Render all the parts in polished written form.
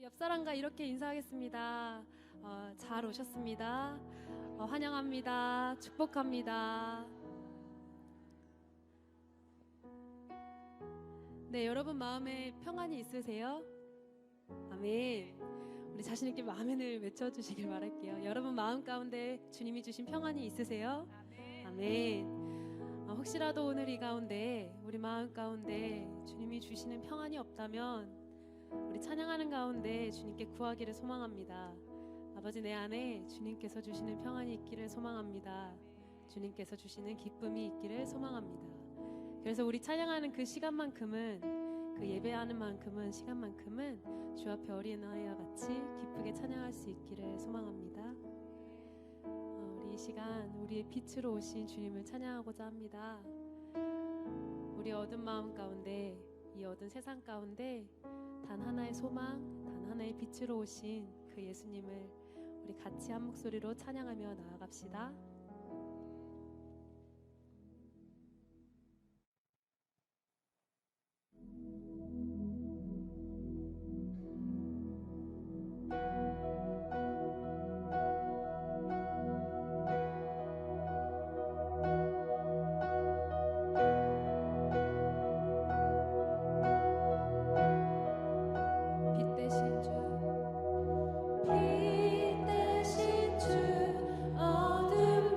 옆 사람과 이렇게 인사하겠습니다. 잘 오셨습니다. 환영합니다. 축복합니다. 네, 여러분 마음에 평안이 있으세요? 아멘. 우리 자신 있게 아멘을 외쳐주시길 바랄게요. 여러분 마음 가운데 주님이 주신 평안이 있으세요? 아멘. 혹시라도 오늘 이 가운데 우리 마음 가운데 주님이 주시는 평안이 없다면 우리 찬양하는 가운데 주님께 구하기를 소망합니다. 아버지, 내 안에 주님께서 주시는 평안이 있기를 소망합니다. 주님께서 주시는 기쁨이 있기를 소망합니다. 그래서 우리 찬양하는 그 시간만큼은, 그 예배하는 만큼은, 시간만큼은 주 앞에 어린아이와 같이 기쁘게 찬양할 수 있기를 소망합니다. 우리 이 시간 우리의 빛으로 오신 주님을 찬양하고자 합니다. 우리 어두운 마음 가운데, 이 어두운 세상 가운데 단 하나의 소망, 단 하나의 빛으로 오신 그 예수님을 우리 같이 한 목소리로 찬양하며 나아갑시다. 빛 대신 주, 빛 대신 주, 어둠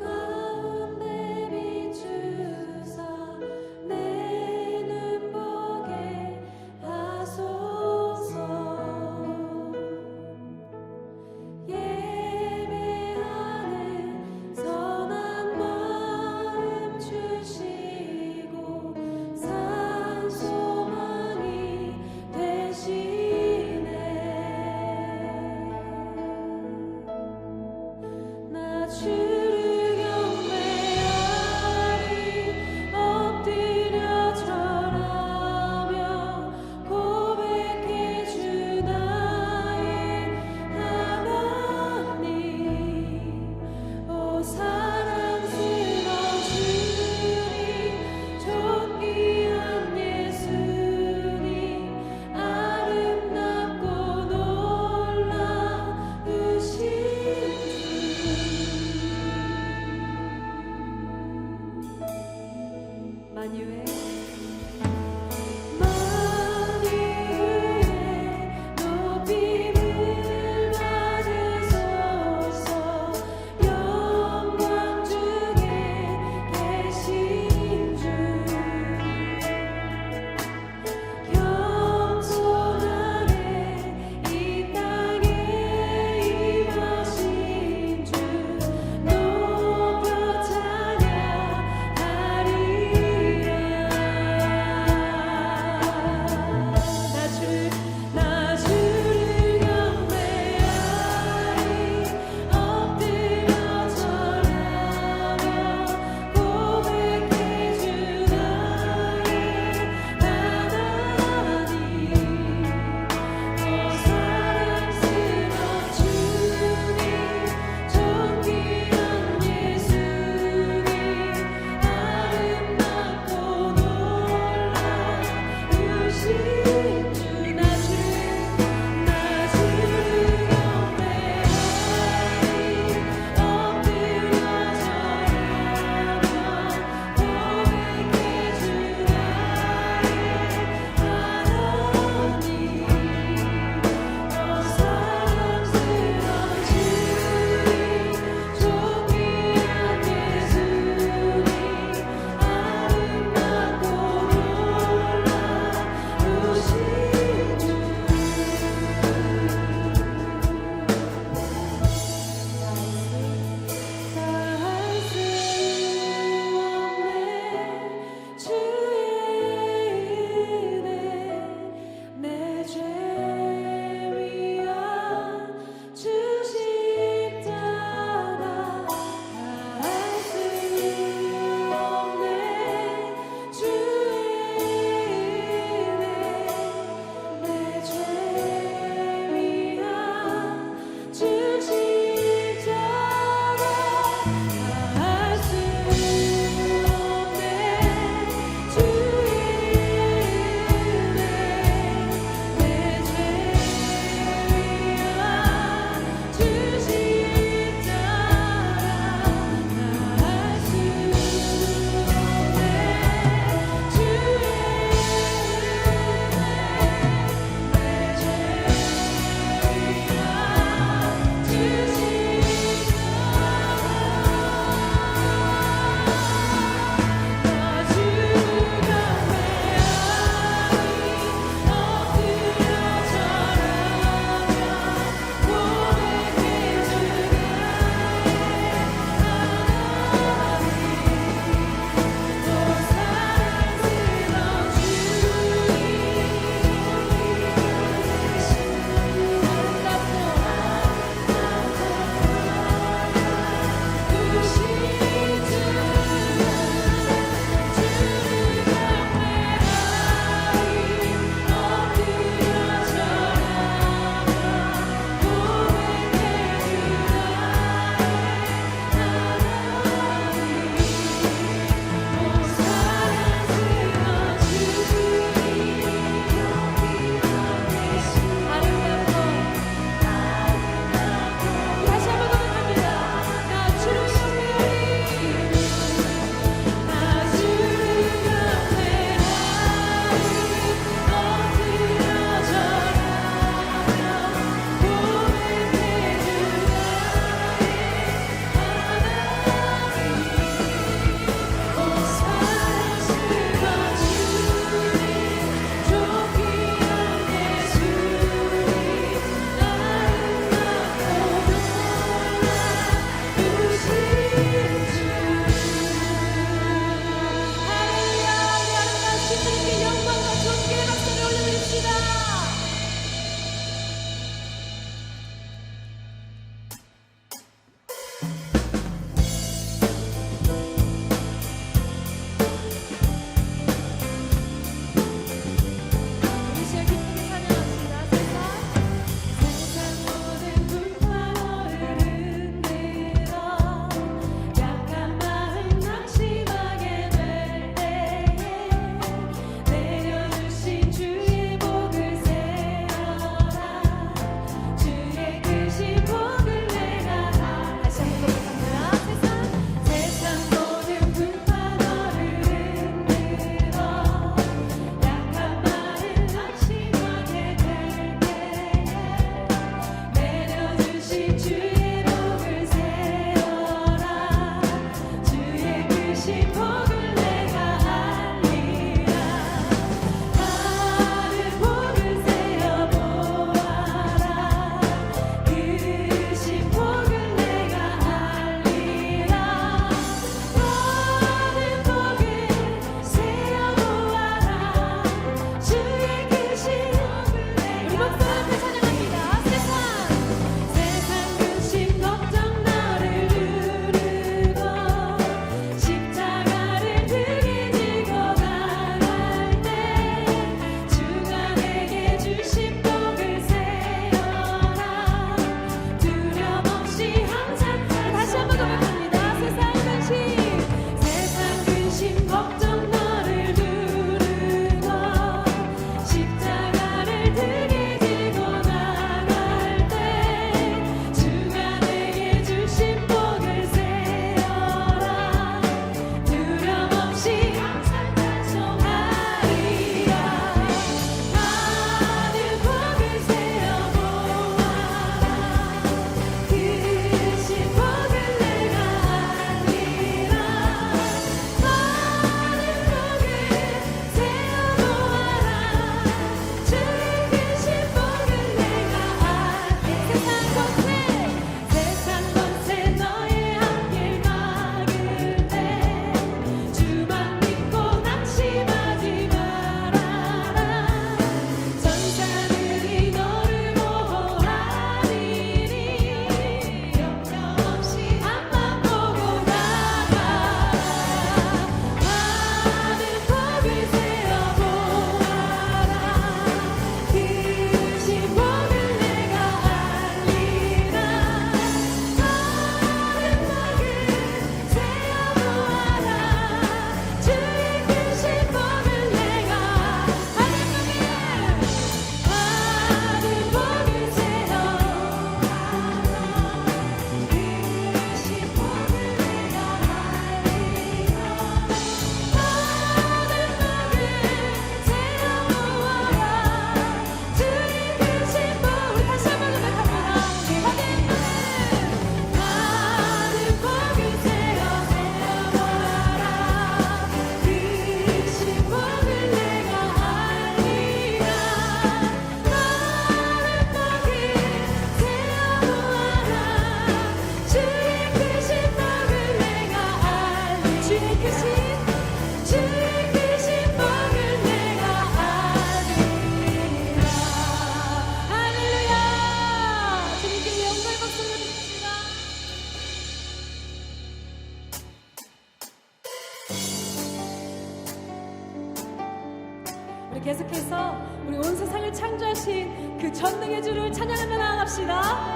계속해서 우리 온 세상을 창조하신 그 전능의 주를 찬양하며 나아갑시다.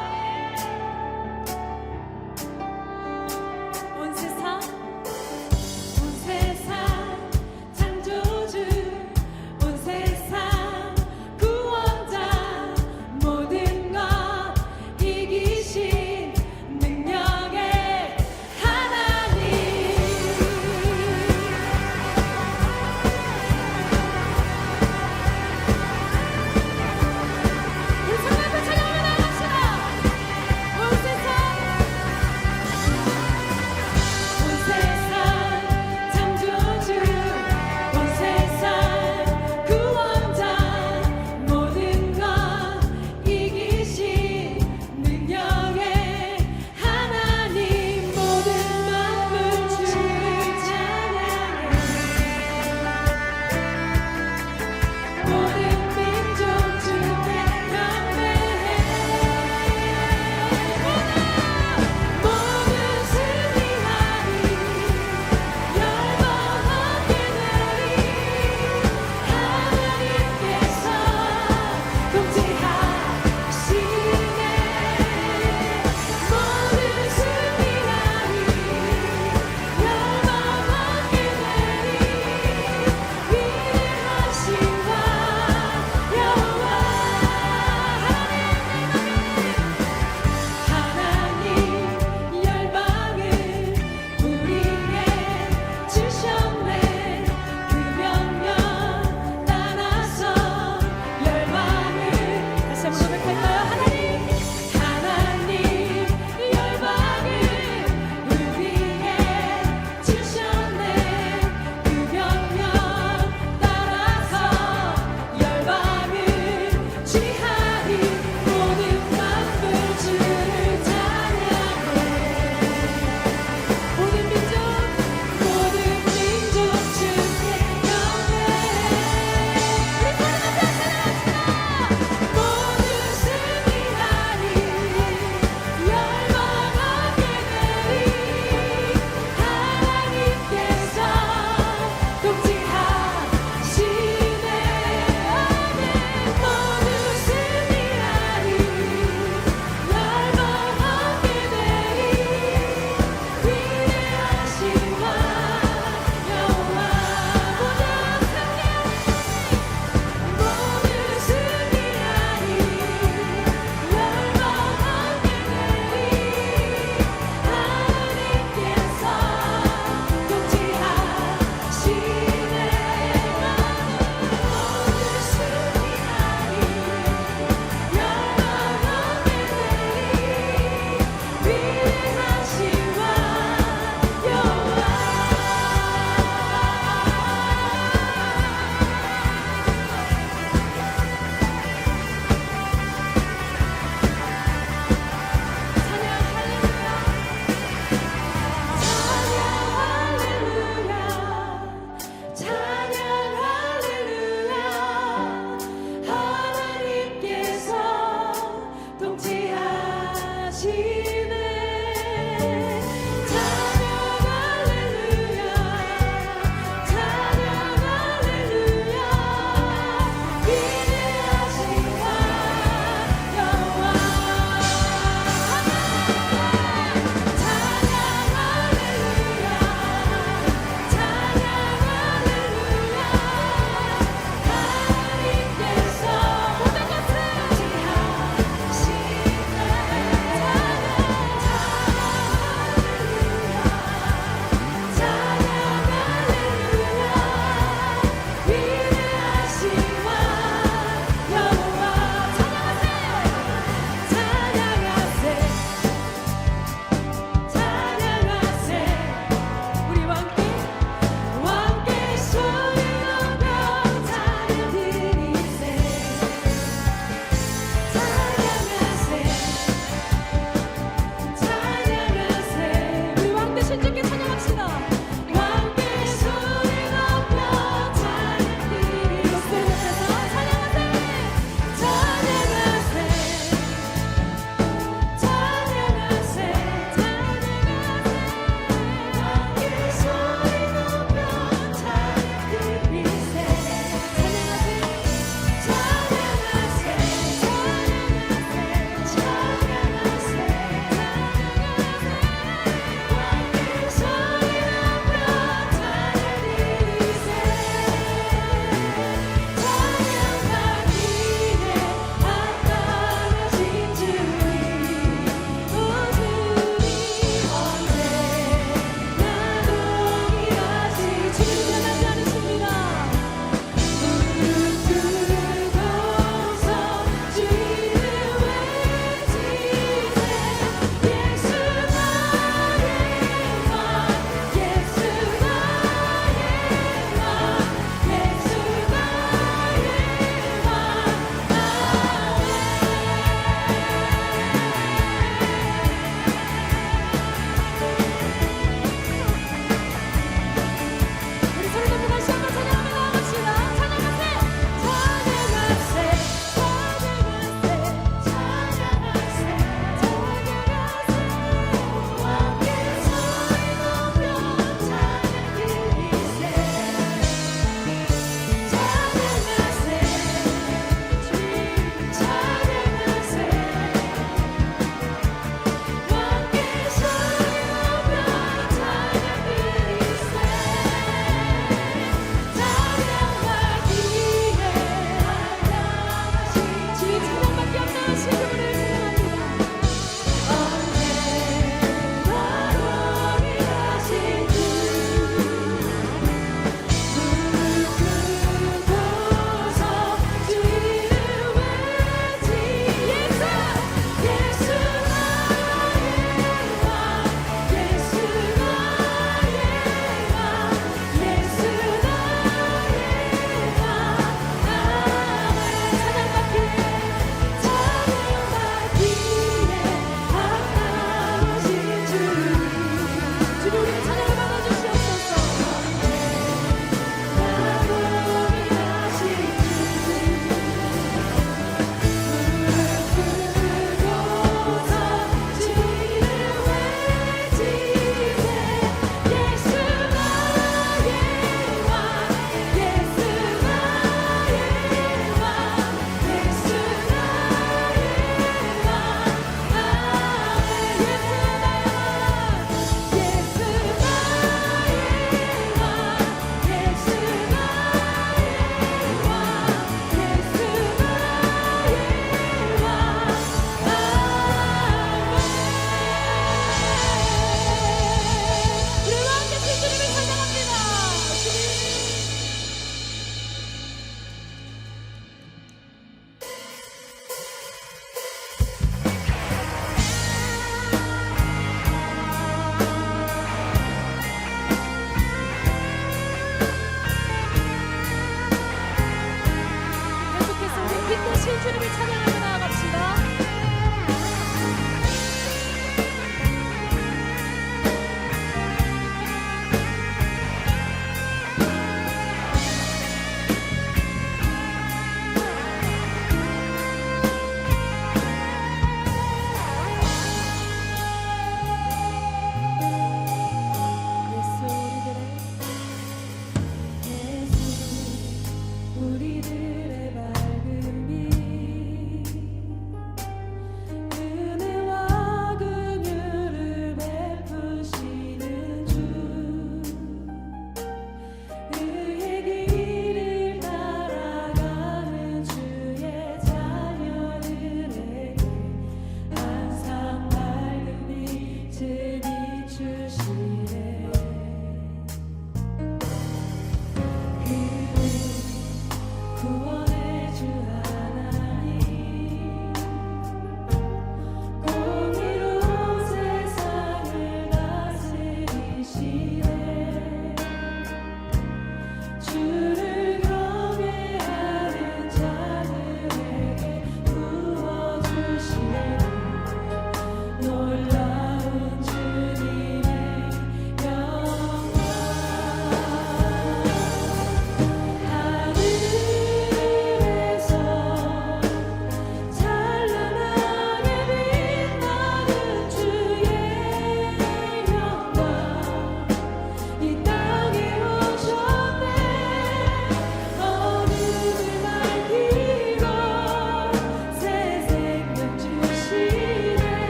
온 세상 창조주, 온 세상 구원자, 모든 것 이기신 능력의 하나님. 우리 성령과 찬양하며 나아갑시다. 온 세상 창조주, 온 세상 구원자, 모든 것 이기신 능력의 하나님. 모든 만물 주를 찬양해, 모든 민족 주께 경배해. 모든 승리하리, 열방하게 되리. 하나님께서 통치하시네. 모든 승리하리, 열방하게 되리. 위대하신 왕 여호와. 하나님 열방을 우리에게 주셨네. 그 명령 따라서 열방을 다시 한번 고백할까요? 하나님 열방을 우리에게 주셨네. 그 명령 따라서 열방을 취하리. 모든 만물 주를 찬양해, 모든 민족 주께 경배해. 우리 소리나게 찬양합시다. 모든 승리하리, 열방하게 되리. 하나님께서 통치하시네. 모든 승리하리, 열방하게 되리. 위대하신 왕 여호와. 모든 승리하리, 열방하게 되리. 하나님께서 통치하시네. 모든 승리하리, 열방하게 되리. 위대하신 왕 여호와. 찬양 할렐루야, 하나님께서 통치하시네. 찬양 할렐루야, 찬양 할렐루야, 위대하신 왕 여호와. 찬양 할렐루야, 찬양 할렐루야, 하나님께서 모든 것을 통치하시네. 찬양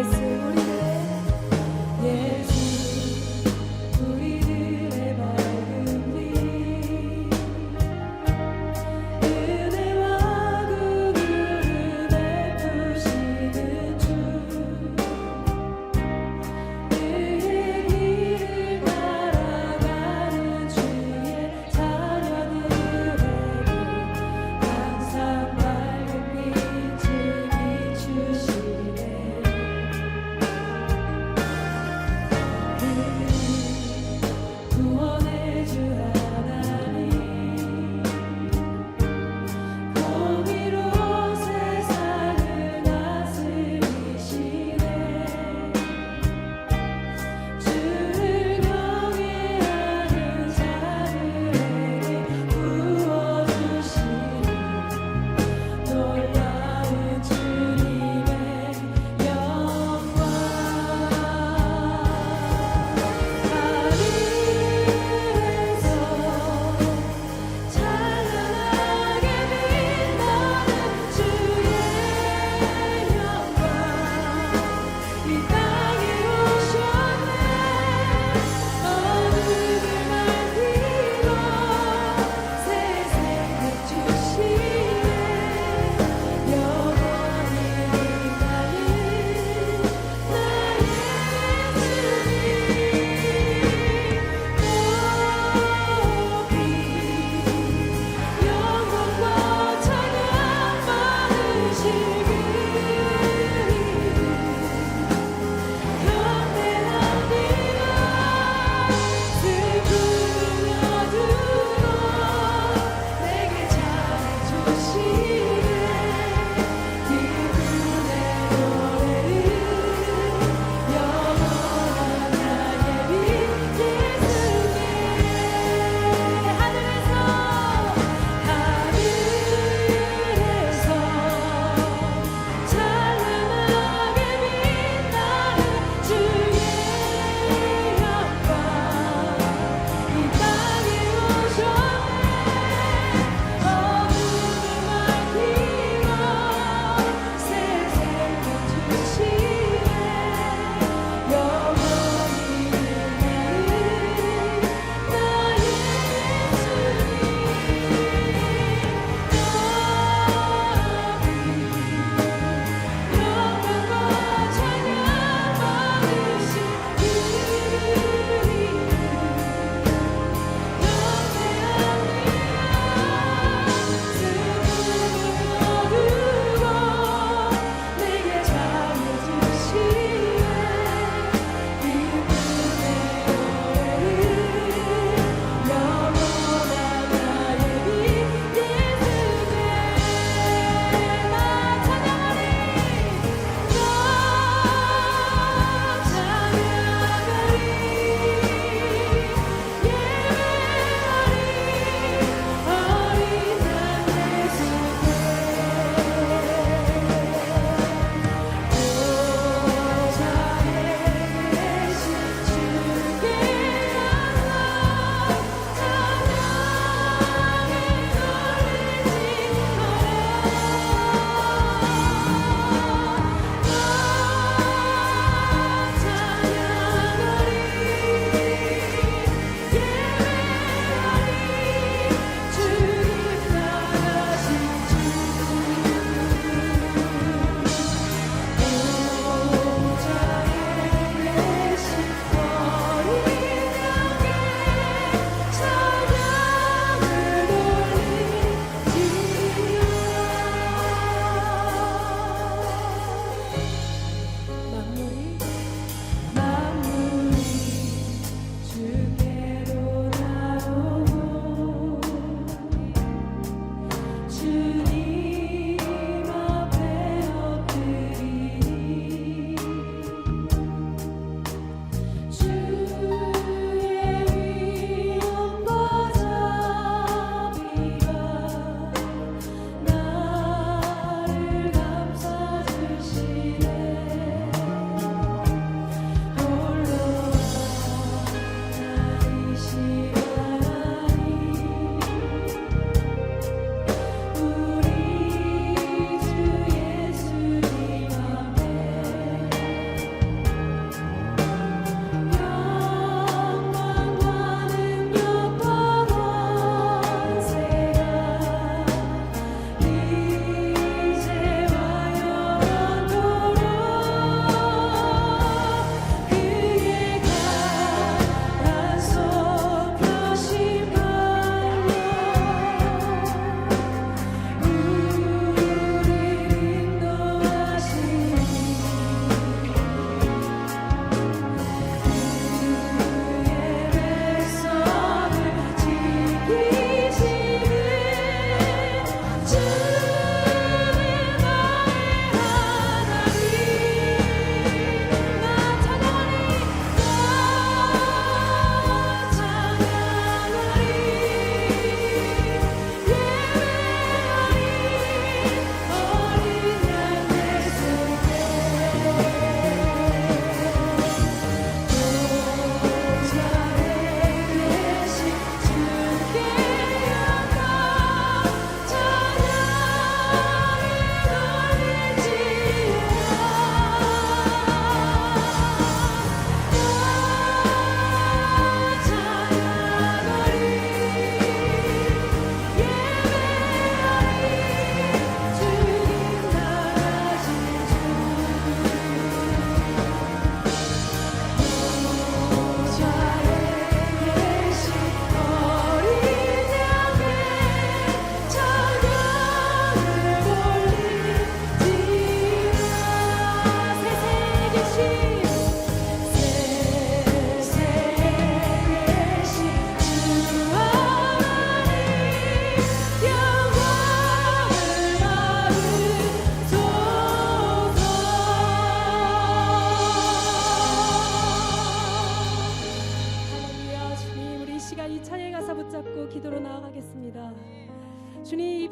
예수 우리들의 밝은 빛 은혜와 구원을 베푸시는 주 그의 길을 따라가는 주의 자녀들에게 항상 밝은 빛을 비추시네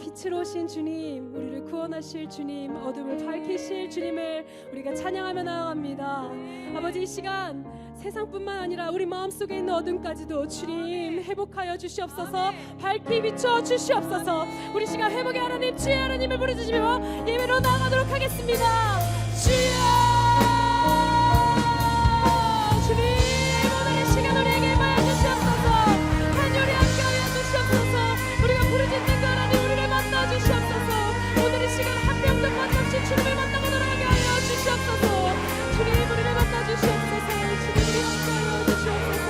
빛으로 오신 주님, 우리를 구원하실 주님, 어둠을 밝히실 주님을 우리가 찬양하며 나아갑니다. 아버지, 이 시간 세상뿐만 아니라 우리 마음속에 있는 어둠까지도 주님 회복하여 주시옵소서. 밝히 비춰 주시옵소서. 우리 시간 회복의 하나님, 주의 하나님을 부르짖으며 예배로 나아가도록 하겠습니다. 주여, 주님, 오늘 이 시간 우리에게 임하여 주시옵소서. 간절히 함께하여 주시옵소서. 우리가 부르짖는 그 하나님, 우리를 만나 주시옵소서. 오늘 이 시간 한 명도 빠짐없이 주님을 만나고 돌아가게 하여 주시옵소서. 주님, 우리를 만나 주시옵소서. 주님, 우리 함께하여 주시옵소서.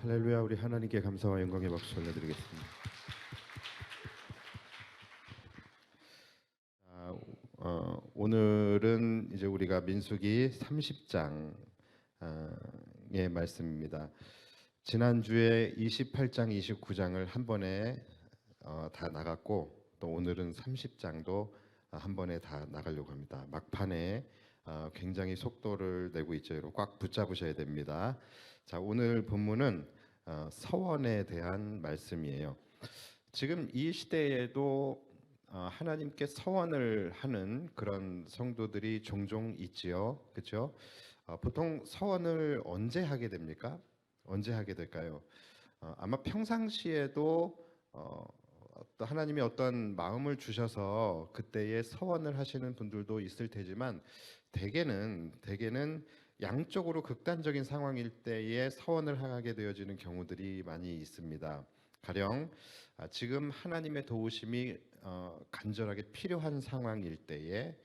할렐루야. 우리 하나님께 감사와 영광의 박수 올려드리겠습니다. 오늘은 이제 우리가 민수기 30장의 말씀입니다. 지난주에 28장, 29장을 한 번에 다 나갔고, 또 오늘은 30장도 한 번에 다 나가려고 합니다. 막판에 굉장히 속도를 내고 있죠. 여러분 꽉 붙잡으셔야 됩니다. 자, 오늘 본문은 서원에 대한 말씀이에요. 지금 이 시대에도 하나님께 서원을 하는 그런 성도들이 종종 있지요. 그렇죠? 보통 서원을 언제 하게 됩니까? 언제 하게 될까요? 아마 평상시에도 또 하나님이 어떤 마음을 주셔서 그때에 서원을 하시는 분들도 있을 테지만 대개는 양쪽으로 극단적인 상황일 때에 서원을 하게 되어지는 경우들이 많이 있습니다. 가령 지금 하나님의 도우심이 간절하게 필요한 상황일 때에,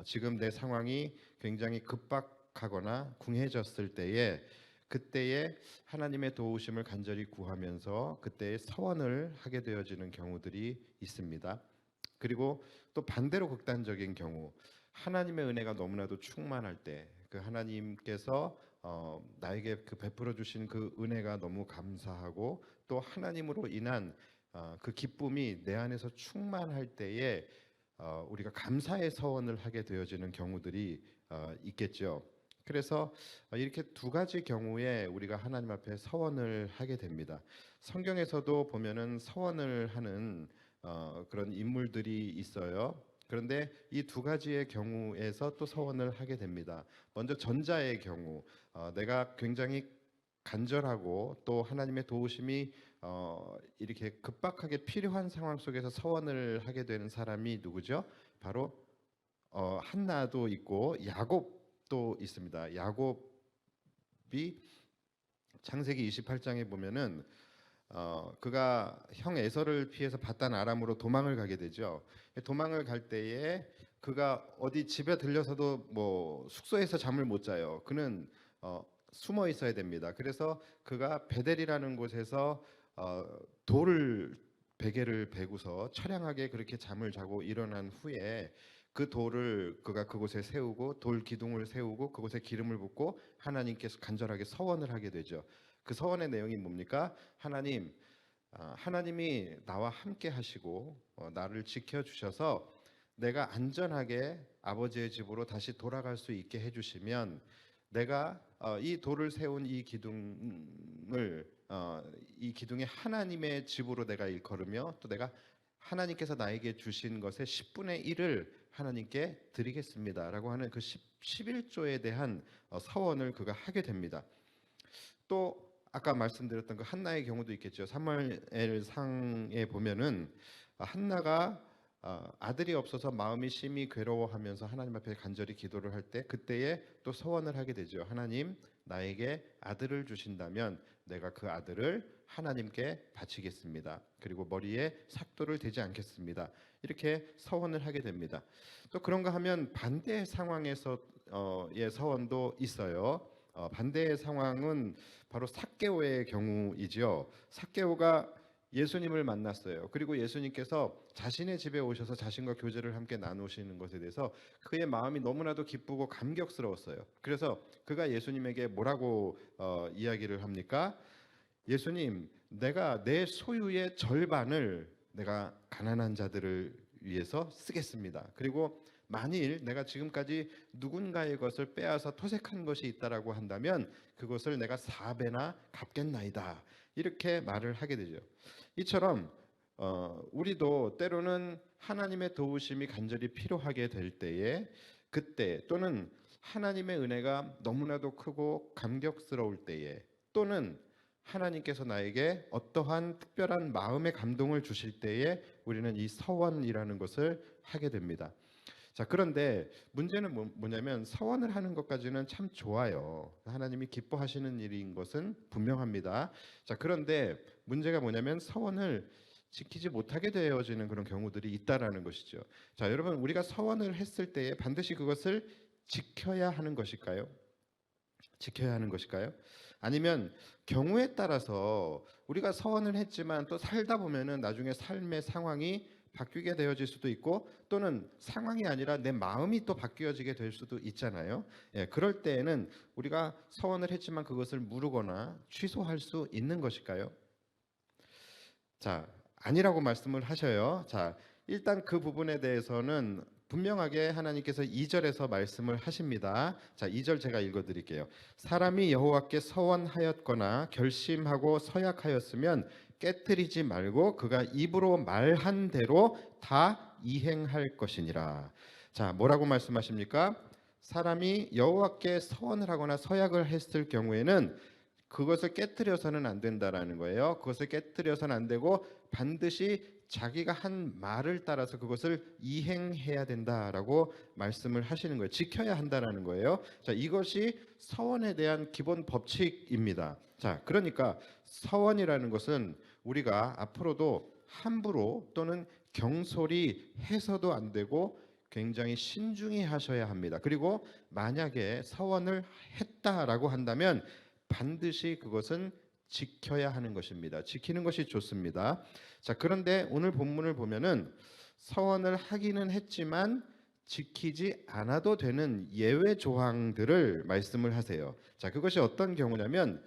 지금 내 상황이 굉장히 급박하거나 궁해졌을 때에, 그때에 하나님의 도우심을 간절히 구하면서 그때에 서원을 하게 되어지는 경우들이 있습니다. 그리고 또 반대로 극단적인 경우, 하나님의 은혜가 너무나도 충만할 때, 그 하나님께서 나에게 그 베풀어 주신 그 은혜가 너무 감사하고, 또 하나님으로 인한 그 기쁨이 내 안에서 충만할 때에 우리가 감사의 서원을 하게 되어지는 경우들이 있겠죠. 그래서 이렇게 두 가지 경우에 우리가 하나님 앞에 서원을 하게 됩니다. 성경에서도 보면은 서원을 하는 그런 인물들이 있어요. 그런데 이 두 가지의 경우에서 또 서원을 하게 됩니다. 먼저 전자의 경우, 내가 굉장히 간절하고 또 하나님의 도우심이 이렇게 급박하게 필요한 상황 속에서 서원을 하게 되는 사람이 누구죠? 바로 한나도 있고 야곱도 있습니다. 야곱이 창세기 28장에 보면은 그가 형 에서를 피해서 바단 아람으로 도망을 가게 되죠. 도망을 갈 때에 그가 어디 집에 들려서도 뭐 숙소에서 잠을 못 자요. 그는 숨어 있어야 됩니다. 그래서 그가 베델이라는 곳에서 베개를 베고서 처량하게 그렇게 잠을 자고 일어난 후에 그 돌을 그가 그곳에 세우고 돌 기둥을 세우고 그곳에 기름을 붓고 하나님께서 간절하게 서원을 하게 되죠. 그 서원의 내용이 뭡니까? 하나님이 나와 함께 하시고 나를 지켜주셔서 내가 안전하게 아버지의 집으로 다시 돌아갈 수 있게 해주시면 내가 이 돌을 세운 이 기둥에 하나님의 집으로 내가 일컬으며 또 내가 하나님께서 나에게 주신 것의 10분의 1을 하나님께 드리겠습니다 라고 하는 그 11조에 대한 서원을 그가 하게 됩니다. 또 아까 말씀드렸던 그 한나의 경우도 있겠죠. 사무엘상에 보면은 한나가 아들이 없어서 마음이 심히 괴로워하면서 하나님 앞에 간절히 기도를 할 때 그때에 또 소원을 하게 되죠. 하나님, 나에게 아들을 주신다면 내가 그 아들을 하나님께 바치겠습니다. 그리고 머리에 삭도를 대지 않겠습니다. 이렇게 서원을 하게 됩니다. 또 그런가 하면 반대의 상황에서의 서원도 있어요. 반대의 상황은 바로 삭개오의 경우이지요. 삭개오가 예수님을 만났어요. 그리고 예수님께서 자신의 집에 오셔서 자신과 교제를 함께 나누시는 것에 대해서 그의 마음이 너무나도 기쁘고 감격스러웠어요. 그래서 그가 예수님에게 뭐라고 이야기를 합니까? 예수님, 내가 내 소유의 절반을 내가 가난한 자들을 위해서 쓰겠습니다. 그리고 만일 내가 지금까지 누군가의 것을 빼앗아 토색한 것이 있다라고 한다면 그것을 내가 4배나 갚겠나이다. 이렇게 말을 하게 되죠. 이처럼 우리도 때로는 하나님의 도우심이 간절히 필요하게 될 때에 그때 또는 하나님의 은혜가 너무나도 크고 감격스러울 때에 또는 하나님께서 나에게 어떠한 특별한 마음의 감동을 주실 때에 우리는 이 서원이라는 것을 하게 됩니다. 자, 그런데 문제는 뭐냐면 서원을 하는 것까지는 참 좋아요. 하나님이 기뻐하시는 일인 것은 분명합니다. 자, 그런데 문제가 뭐냐면 서원을 지키지 못하게 되어지는 그런 경우들이 있다라는 것이죠. 자, 여러분, 우리가 서원을 했을 때에 반드시 그것을 지켜야 하는 것일까요? 지켜야 하는 것일까요? 아니면 경우에 따라서 우리가 서원을 했지만 또 살다 보면은 나중에 삶의 상황이 바뀌게 되어질 수도 있고 또는 상황이 아니라 내 마음이 또 바뀌어지게 될 수도 있잖아요. 예, 그럴 때에는 우리가 서원을 했지만 그것을 무르거나 취소할 수 있는 것일까요? 자, 아니라고 말씀을 하셔요. 자, 일단 그 부분에 대해서는 분명하게 하나님께서 2절에서 말씀을 하십니다. 자, 2절 제가 읽어 드릴게요. 사람이 여호와께 서원하였거나 결심하고 서약하였으면 깨뜨리지 말고 그가 입으로 말한 대로 다 이행할 것이니라. 자, 뭐라고 말씀하십니까? 사람이 여호와께 서원을 하거나 서약을 했을 경우에는 그것을 깨뜨려서는 안 된다라는 거예요. 그것을 깨뜨려서는 안 되고 반드시 자기가 한 말을 따라서 그것을 이행해야 된다라고 말씀을 하시는 거예요. 지켜야 한다라는 거예요. 자, 이것이 서원에 대한 기본 법칙입니다. 자, 그러니까 서원이라는 것은 우리가 앞으로도 함부로 또는 경솔히 해서도 안 되고 굉장히 신중히 하셔야 합니다. 그리고 만약에 서원을 했다라고 한다면 반드시 그것은 지켜야 하는 것입니다. 지키는 것이 좋습니다. 자, 그런데 오늘 본문을 보면은 서원을 하기는 했지만 지키지 않아도 되는 예외 조항들을 말씀을 하세요. 자, 그것이 어떤 경우냐면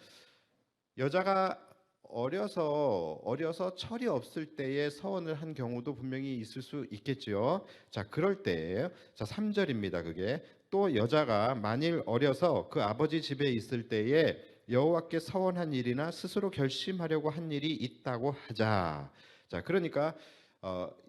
여자가 어려서 철이 없을 때에 서원을 한 경우도 분명히 있을 수 있겠지요. 자, 그럴 때예요. 자, 3절입니다. 그게 또 여자가 만일 어려서 그 아버지 집에 있을 때에 여호와께 서원한 일이나 스스로 결심하려고 한 일이 있다고 하자. 자, 그러니까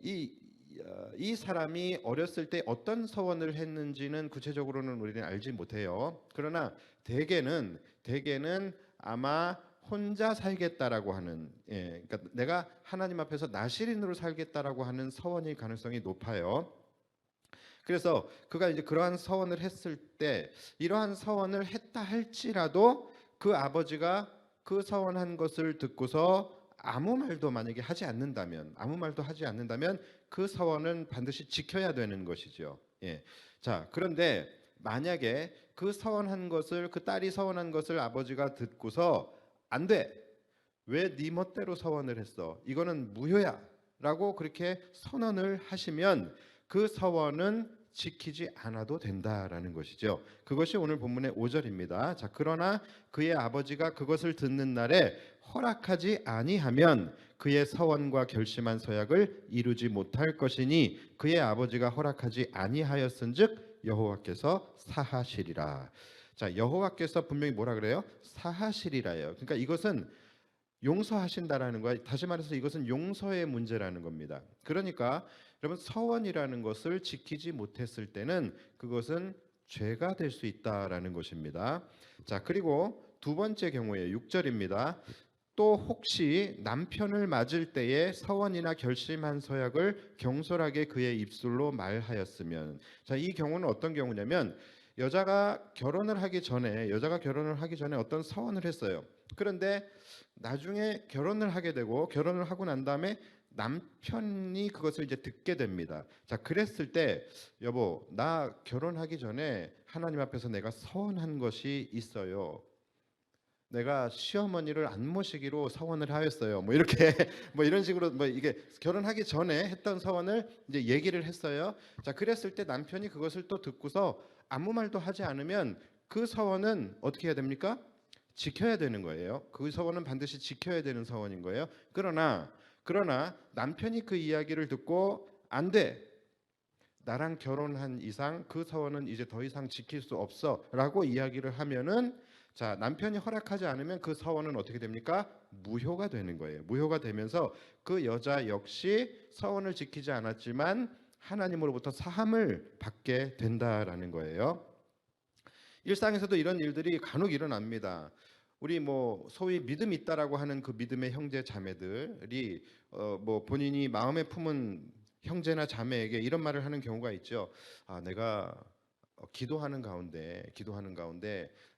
이 사람이 어렸을 때 어떤 서원을 했는지는 구체적으로는 우리는 알지 못해요. 그러나 대개는 아마 혼자 살겠다라고 하는, 그러니까 내가 하나님 앞에서 나시린으로 살겠다라고 하는 서원일 가능성이 높아요. 그래서 그가 이제 그러한 서원을 했을 때 이러한 서원을 했다 할지라도 그 아버지가 그 서원한 것을 듣고서 아무 말도 만약에 하지 않는다면 그 서원은 반드시 지켜야 되는 것이죠. 예. 자, 그런데 만약에 그 서원한 것을 그 딸이 서원한 것을 아버지가 듣고서 안 돼. 왜 네 멋대로 서원을 했어? 이거는 무효야라고 그렇게 선언을 하시면 그 서원은 지키지 않아도 된다라는 것이죠. 그것이 오늘 본문의 5절입니다. 자, 그러나 그의 아버지가 그것을 듣는 날에 허락하지 아니하면 그의 서원과 결심한 서약을 이루지 못할 것이니 그의 아버지가 허락하지 아니하였은즉 여호와께서 사하시리라. 자, 여호와께서 분명히 뭐라 그래요? 사하시리라예요. 그러니까 이것은 용서하신다라는 거야. 다시 말해서 이것은 용서의 문제라는 겁니다. 그러니까 여러분 서원이라는 것을 지키지 못했을 때는 그것은 죄가 될 수 있다라는 것입니다. 자, 그리고 두 번째 경우에 6절입니다. 또 혹시 남편을 맞을 때에 서원이나 결심한 서약을 경솔하게 그의 입술로 말하였으면, 자, 이 경우는 어떤 경우냐면 여자가 결혼을 하기 전에 어떤 서원을 했어요. 그런데 나중에 결혼을 하게 되고 결혼을 하고 난 다음에 남편이 그것을 이제 듣게 됩니다. 자, 그랬을 때 여보, 나 결혼하기 전에 하나님 앞에서 내가 서원한 것이 있어요. 내가 시어머니를 안 모시기로 서원을 하였어요. 뭐 이렇게 뭐 이런 식으로 뭐 이게 결혼하기 전에 했던 서원을 이제 얘기를 했어요. 자, 그랬을 때 남편이 그것을 또 듣고서 아무 말도 하지 않으면 그 서원은 어떻게 해야 됩니까? 지켜야 되는 거예요. 그 서원은 반드시 지켜야 되는 서원인 거예요. 그러나 남편이 그 이야기를 듣고 안 돼. 나랑 결혼한 이상 그 서원은 이제 더 이상 지킬 수 없어라고 이야기를 하면은, 자, 남편이 허락하지 않으면 그 서원은 어떻게 됩니까? 무효가 되는 거예요. 무효가 되면서 그 여자 역시 서원을 지키지 않았지만 하나님으로부터 사함을 받게 된다라는 거예요. 일상에서도 이런 일들이 간혹 일어납니다. 우리 뭐 소위 믿음 있다라고 하는 그 믿음의 형제 자매들이 뭐 본인이 마음에 품은 형제나 자매에게 이런 말을 하는 경우가 있죠. 아, 내가 기도하는 가운데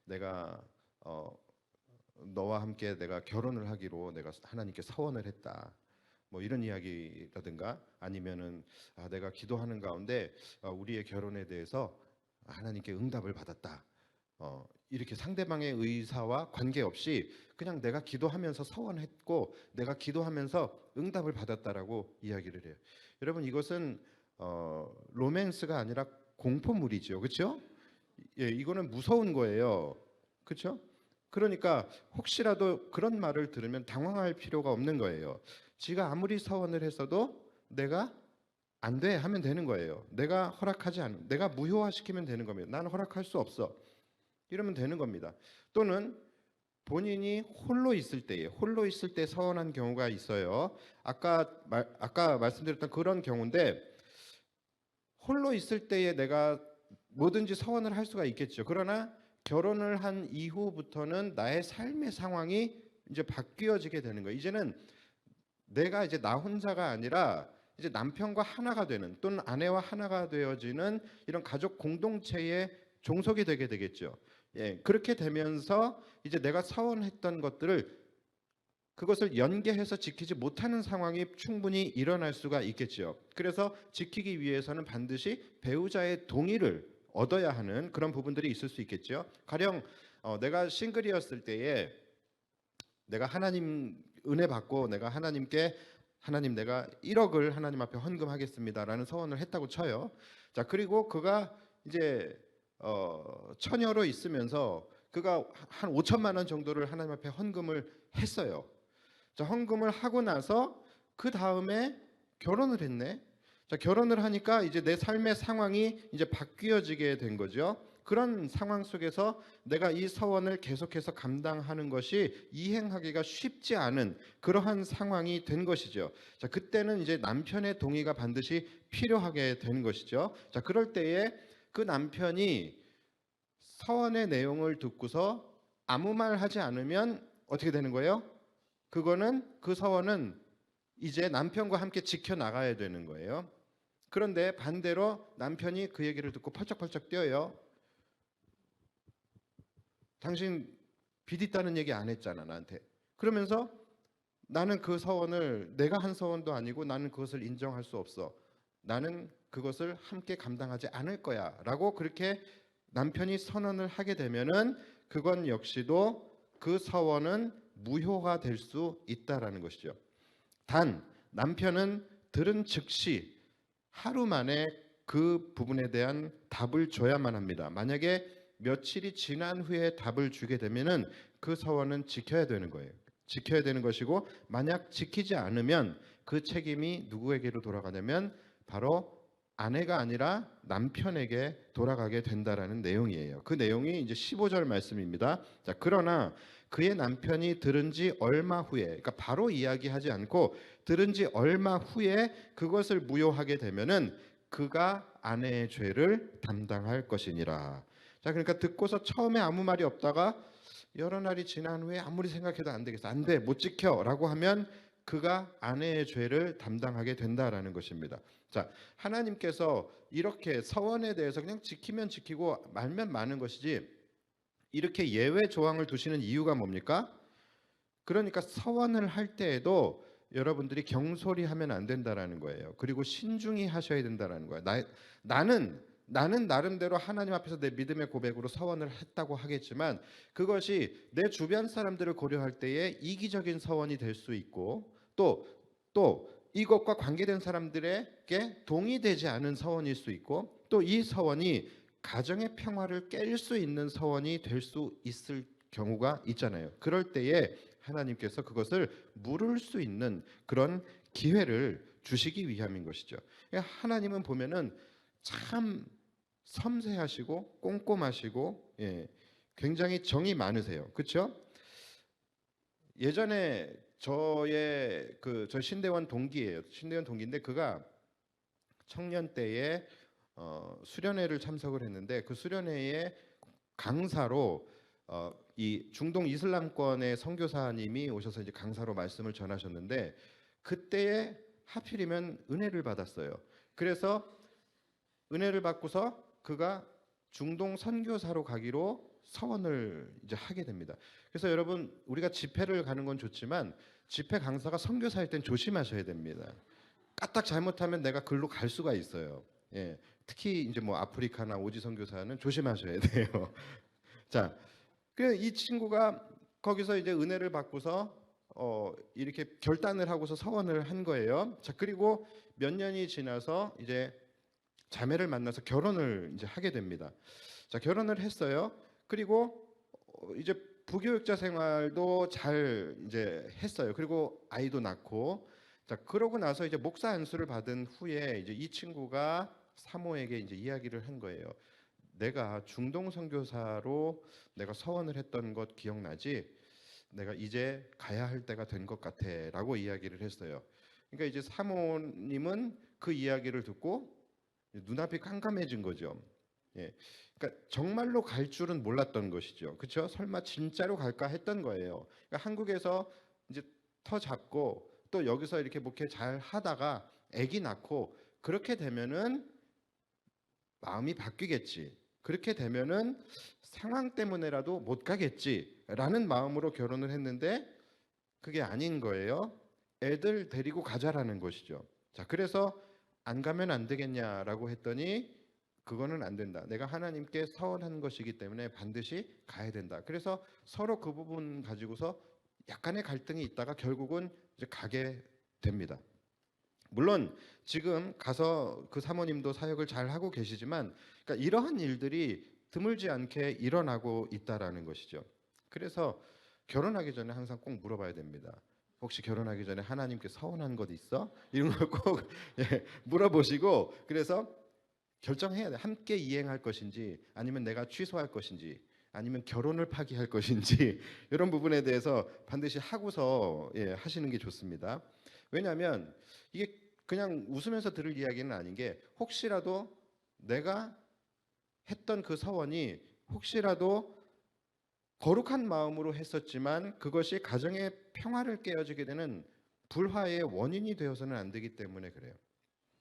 내가 너와 함께 내가 결혼을 하기로 내가 하나님께 서원을 했다. 뭐 이런 이야기라든가 아니면은 내가 기도하는 가운데 우리의 결혼에 대해서 하나님께 응답을 받았다. 이렇게 상대방의 의사와 관계없이 그냥 내가 기도하면서 서원했고 내가 기도하면서 응답을 받았다라고 이야기를 해요. 여러분, 이것은 로맨스가 아니라 공포물이죠. 그렇죠? 예, 이거는 무서운 거예요. 그렇죠? 그러니까 혹시라도 그런 말을 들으면 당황할 필요가 없는 거예요. 지가 아무리 서원을 했어도 내가 안 돼 하면 되는 거예요. 내가 허락하지 않으면, 내가 무효화시키면 되는 겁니다. 나는 허락할 수 없어. 이러면 되는 겁니다. 또는 본인이 홀로 있을 때 서원한 경우가 있어요. 아까 말씀드렸던 그런 경우인데, 홀로 있을 때에 내가 뭐든지 서원을 할 수가 있겠죠. 그러나 결혼을 한 이후부터는 나의 삶의 상황이 이제 바뀌어지게 되는 거예요. 이제는 내가 이제 나 혼자가 아니라 이제 남편과 하나가 되는, 또는 아내와 하나가 되어지는 이런 가족 공동체의 종속이 되게 되겠죠. 예, 그렇게 되면서 이제 내가 서원했던 그것을 연계해서 지키지 못하는 상황이 충분히 일어날 수가 있겠죠. 그래서 지키기 위해서는 반드시 배우자의 동의를 얻어야 하는 그런 부분들이 있을 수 있겠죠. 가령 내가 싱글이었을 때에 내가 하나님 은혜 받고 내가 하나님께 하나님, 내가 1억을 하나님 앞에 헌금하겠습니다라는 서원을 했다고 쳐요. 자, 그리고 그가 이제 처녀로 있으면서 그가 한 5천만 원 정도를 하나님 앞에 헌금을 했어요. 자, 헌금을 하고 나서 그 다음에 결혼을 했네. 자, 결혼을 하니까 이제 내 삶의 상황이 이제 바뀌어지게 된 거죠. 그런 상황 속에서 내가 이 서원을 계속해서 감당하는 것이 이행하기가 쉽지 않은 그러한 상황이 된 것이죠. 자, 그때는 이제 남편의 동의가 반드시 필요하게 되는 것이죠. 자, 그럴 때에 그 남편이 서원의 내용을 듣고서 아무 말 하지 않으면 어떻게 되는 거예요? 그 서원은 이제 남편과 함께 지켜나가야 되는 거예요. 그런데 반대로 남편이 그 얘기를 듣고 펄쩍펄쩍 뛰어요. 당신 빚 있다는 얘기 안 했잖아, 나한테. 그러면서 나는 그 서원을, 내가 한 서원도 아니고 나는 그것을 인정할 수 없어. 나는 그것을 함께 감당하지 않을 거야 라고 그렇게 남편이 선언을 하게 되면은 그건 역시도 그 서원은 무효가 될 수 있다라는 것이죠. 단 남편은 들은 즉시 하루 만에 그 부분에 대한 답을 줘야만 합니다. 만약에 며칠이 지난 후에 답을 주게 되면은 그 서원은 지켜야 되는 거예요. 지켜야 되는 것이고, 만약 지키지 않으면 그 책임이 누구에게로 돌아가냐면 바로 아내가 아니라 남편에게 돌아가게 된다라는 내용이에요. 그 내용이 이제 15절 말씀입니다. 자, 그러나 그의 남편이 들은 지 얼마 후에, 그러니까 바로 이야기하지 않고 들은 지 얼마 후에 그것을 무효하게 되면은 그가 아내의 죄를 담당할 것이니라. 자, 그러니까 듣고서 처음에 아무 말이 없다가 여러 날이 지난 후에 아무리 생각해도 안 되겠어, 안 돼, 못 지켜라고 하면 그가 아내의 죄를 담당하게 된다라는 것입니다. 자, 하나님께서 이렇게 서원에 대해서 그냥 지키면 지키고 말면 마는 것이지, 이렇게 예외 조항을 두시는 이유가 뭡니까? 그러니까 서원을 할 때에도 여러분들이 경솔히 하면 안 된다라는 거예요. 그리고 신중히 하셔야 된다라는 거예요. 나는 나름대로 하나님 앞에서 내 믿음의 고백으로 서원을 했다고 하겠지만, 그것이 내 주변 사람들을 고려할 때에 이기적인 서원이 될 수 있고, 또 이것과 관계된 사람들에게 동의되지 않은 서원일 수 있고, 또 이 서원이 가정의 평화를 깰 수 있는 서원이 될 수 있을 경우가 있잖아요. 그럴 때에 하나님께서 그것을 물을 수 있는 그런 기회를 주시기 위함인 것이죠. 하나님은 보면은 참 섬세하시고 꼼꼼하시고, 굉장히 정이 많으세요. 그렇죠? 예전에 저 신대원 동기예요. 신대원 동기인데 그가 청년 때에 수련회를 참석을 했는데, 그 수련회에 강사로 이 중동 이슬람권의 선교사님이 오셔서 이제 강사로 말씀을 전하셨는데, 그때에 하필이면 은혜를 받았어요. 그래서 은혜를 받고서 그가 중동 선교사로 가기로 서원을 이제 하게 됩니다. 그래서 여러분, 우리가 집회를 가는 건 좋지만 집회 강사가 선교사일 땐 조심하셔야 됩니다. 까딱 잘못하면 내가 글로 갈 수가 있어요. 특히 이제 뭐 아프리카나 오지 선교사는 조심하셔야 돼요. 자, 그 이 친구가 거기서 이제 은혜를 받고서 이렇게 결단을 하고서 서원을 한 거예요. 자, 그리고 몇 년이 지나서 이제 자매를 만나서 결혼을 이제 하게 됩니다. 자, 결혼을 했어요. 그리고 이제 부교육자 생활도 잘 이제 했어요. 그리고 아이도 낳고, 자, 그러고 나서 이제 목사 안수를 받은 후에 이제 이 친구가 사모에게 이제 이야기를 한 거예요. 내가 중동 선교사로 내가 서원을 했던 것 기억나지? 내가 이제 가야 할 때가 된 것 같아라고 이야기를 했어요. 그러니까 이제 사모님은 그 이야기를 듣고 눈앞이 깜깜해진 거죠. 그러니까 정말로 갈 줄은 몰랐던 것이죠. 그렇죠? 설마 진짜로 갈까 했던 거예요. 그러니까 한국에서 이제 터 잡고 또 여기서 이렇게 목회 잘 하다가 아기 낳고 그렇게 되면은 마음이 바뀌겠지. 그렇게 되면은 상황 때문에라도 못 가겠지라는 마음으로 결혼을 했는데 그게 아닌 거예요. 애들 데리고 가자라는 것이죠. 자, 그래서 안 가면 안 되겠냐라고 했더니 그거는 안 된다. 내가 하나님께 서원한 것이기 때문에 반드시 가야 된다. 그래서 서로 그 부분 가지고서 약간의 갈등이 있다가 결국은 이제 가게 됩니다. 물론 지금 가서 그 사모님도 사역을 잘 하고 계시지만, 그러니까 이러한 일들이 드물지 않게 일어나고 있다라는 것이죠. 그래서 결혼하기 전에 항상 꼭 물어봐야 됩니다. 혹시 결혼하기 전에 하나님께 서원한 것 있어? 이런 걸 꼭 물어보시고, 그래서 결정해야 돼. 함께 이행할 것인지, 아니면 내가 취소할 것인지, 아니면 결혼을 파기할 것인지 이런 부분에 대해서 반드시 하고서 하시는 게 좋습니다. 왜냐하면 이게 그냥 웃으면서 들을 이야기는 아닌 게, 혹시라도 내가 했던 그 서원이 혹시라도 거룩한 마음으로 했었지만 그것이 가정의 평화를 깨어지게 되는 불화의 원인이 되어서는 안 되기 때문에 그래요.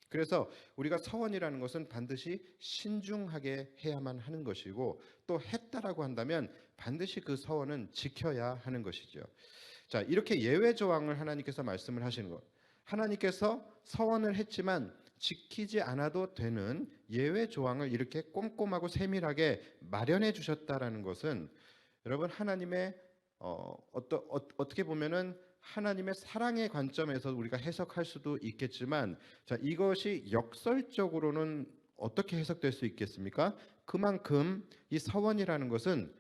그래서 우리가 서원이라는 것은 반드시 신중하게 해야만 하는 것이고, 또 했다라고 한다면 반드시 그 서원은 지켜야 하는 것이죠. 자, 이렇게 예외 조항을 하나님께서 말씀을 하시는 것, 하나님께서 서원을 했지만 지키지 않아도 되는 예외 조항을 이렇게 꼼꼼하고 세밀하게 마련해 주셨다라는 것은, 여러분, 하나님의 어떻게 보면은 하나님의 사랑의 관점에서 우리가 해석할 수도 있겠지만, 자, 이것이 역설적으로는 어떻게 해석될 수 있겠습니까? 그만큼 이 서원이라는 것은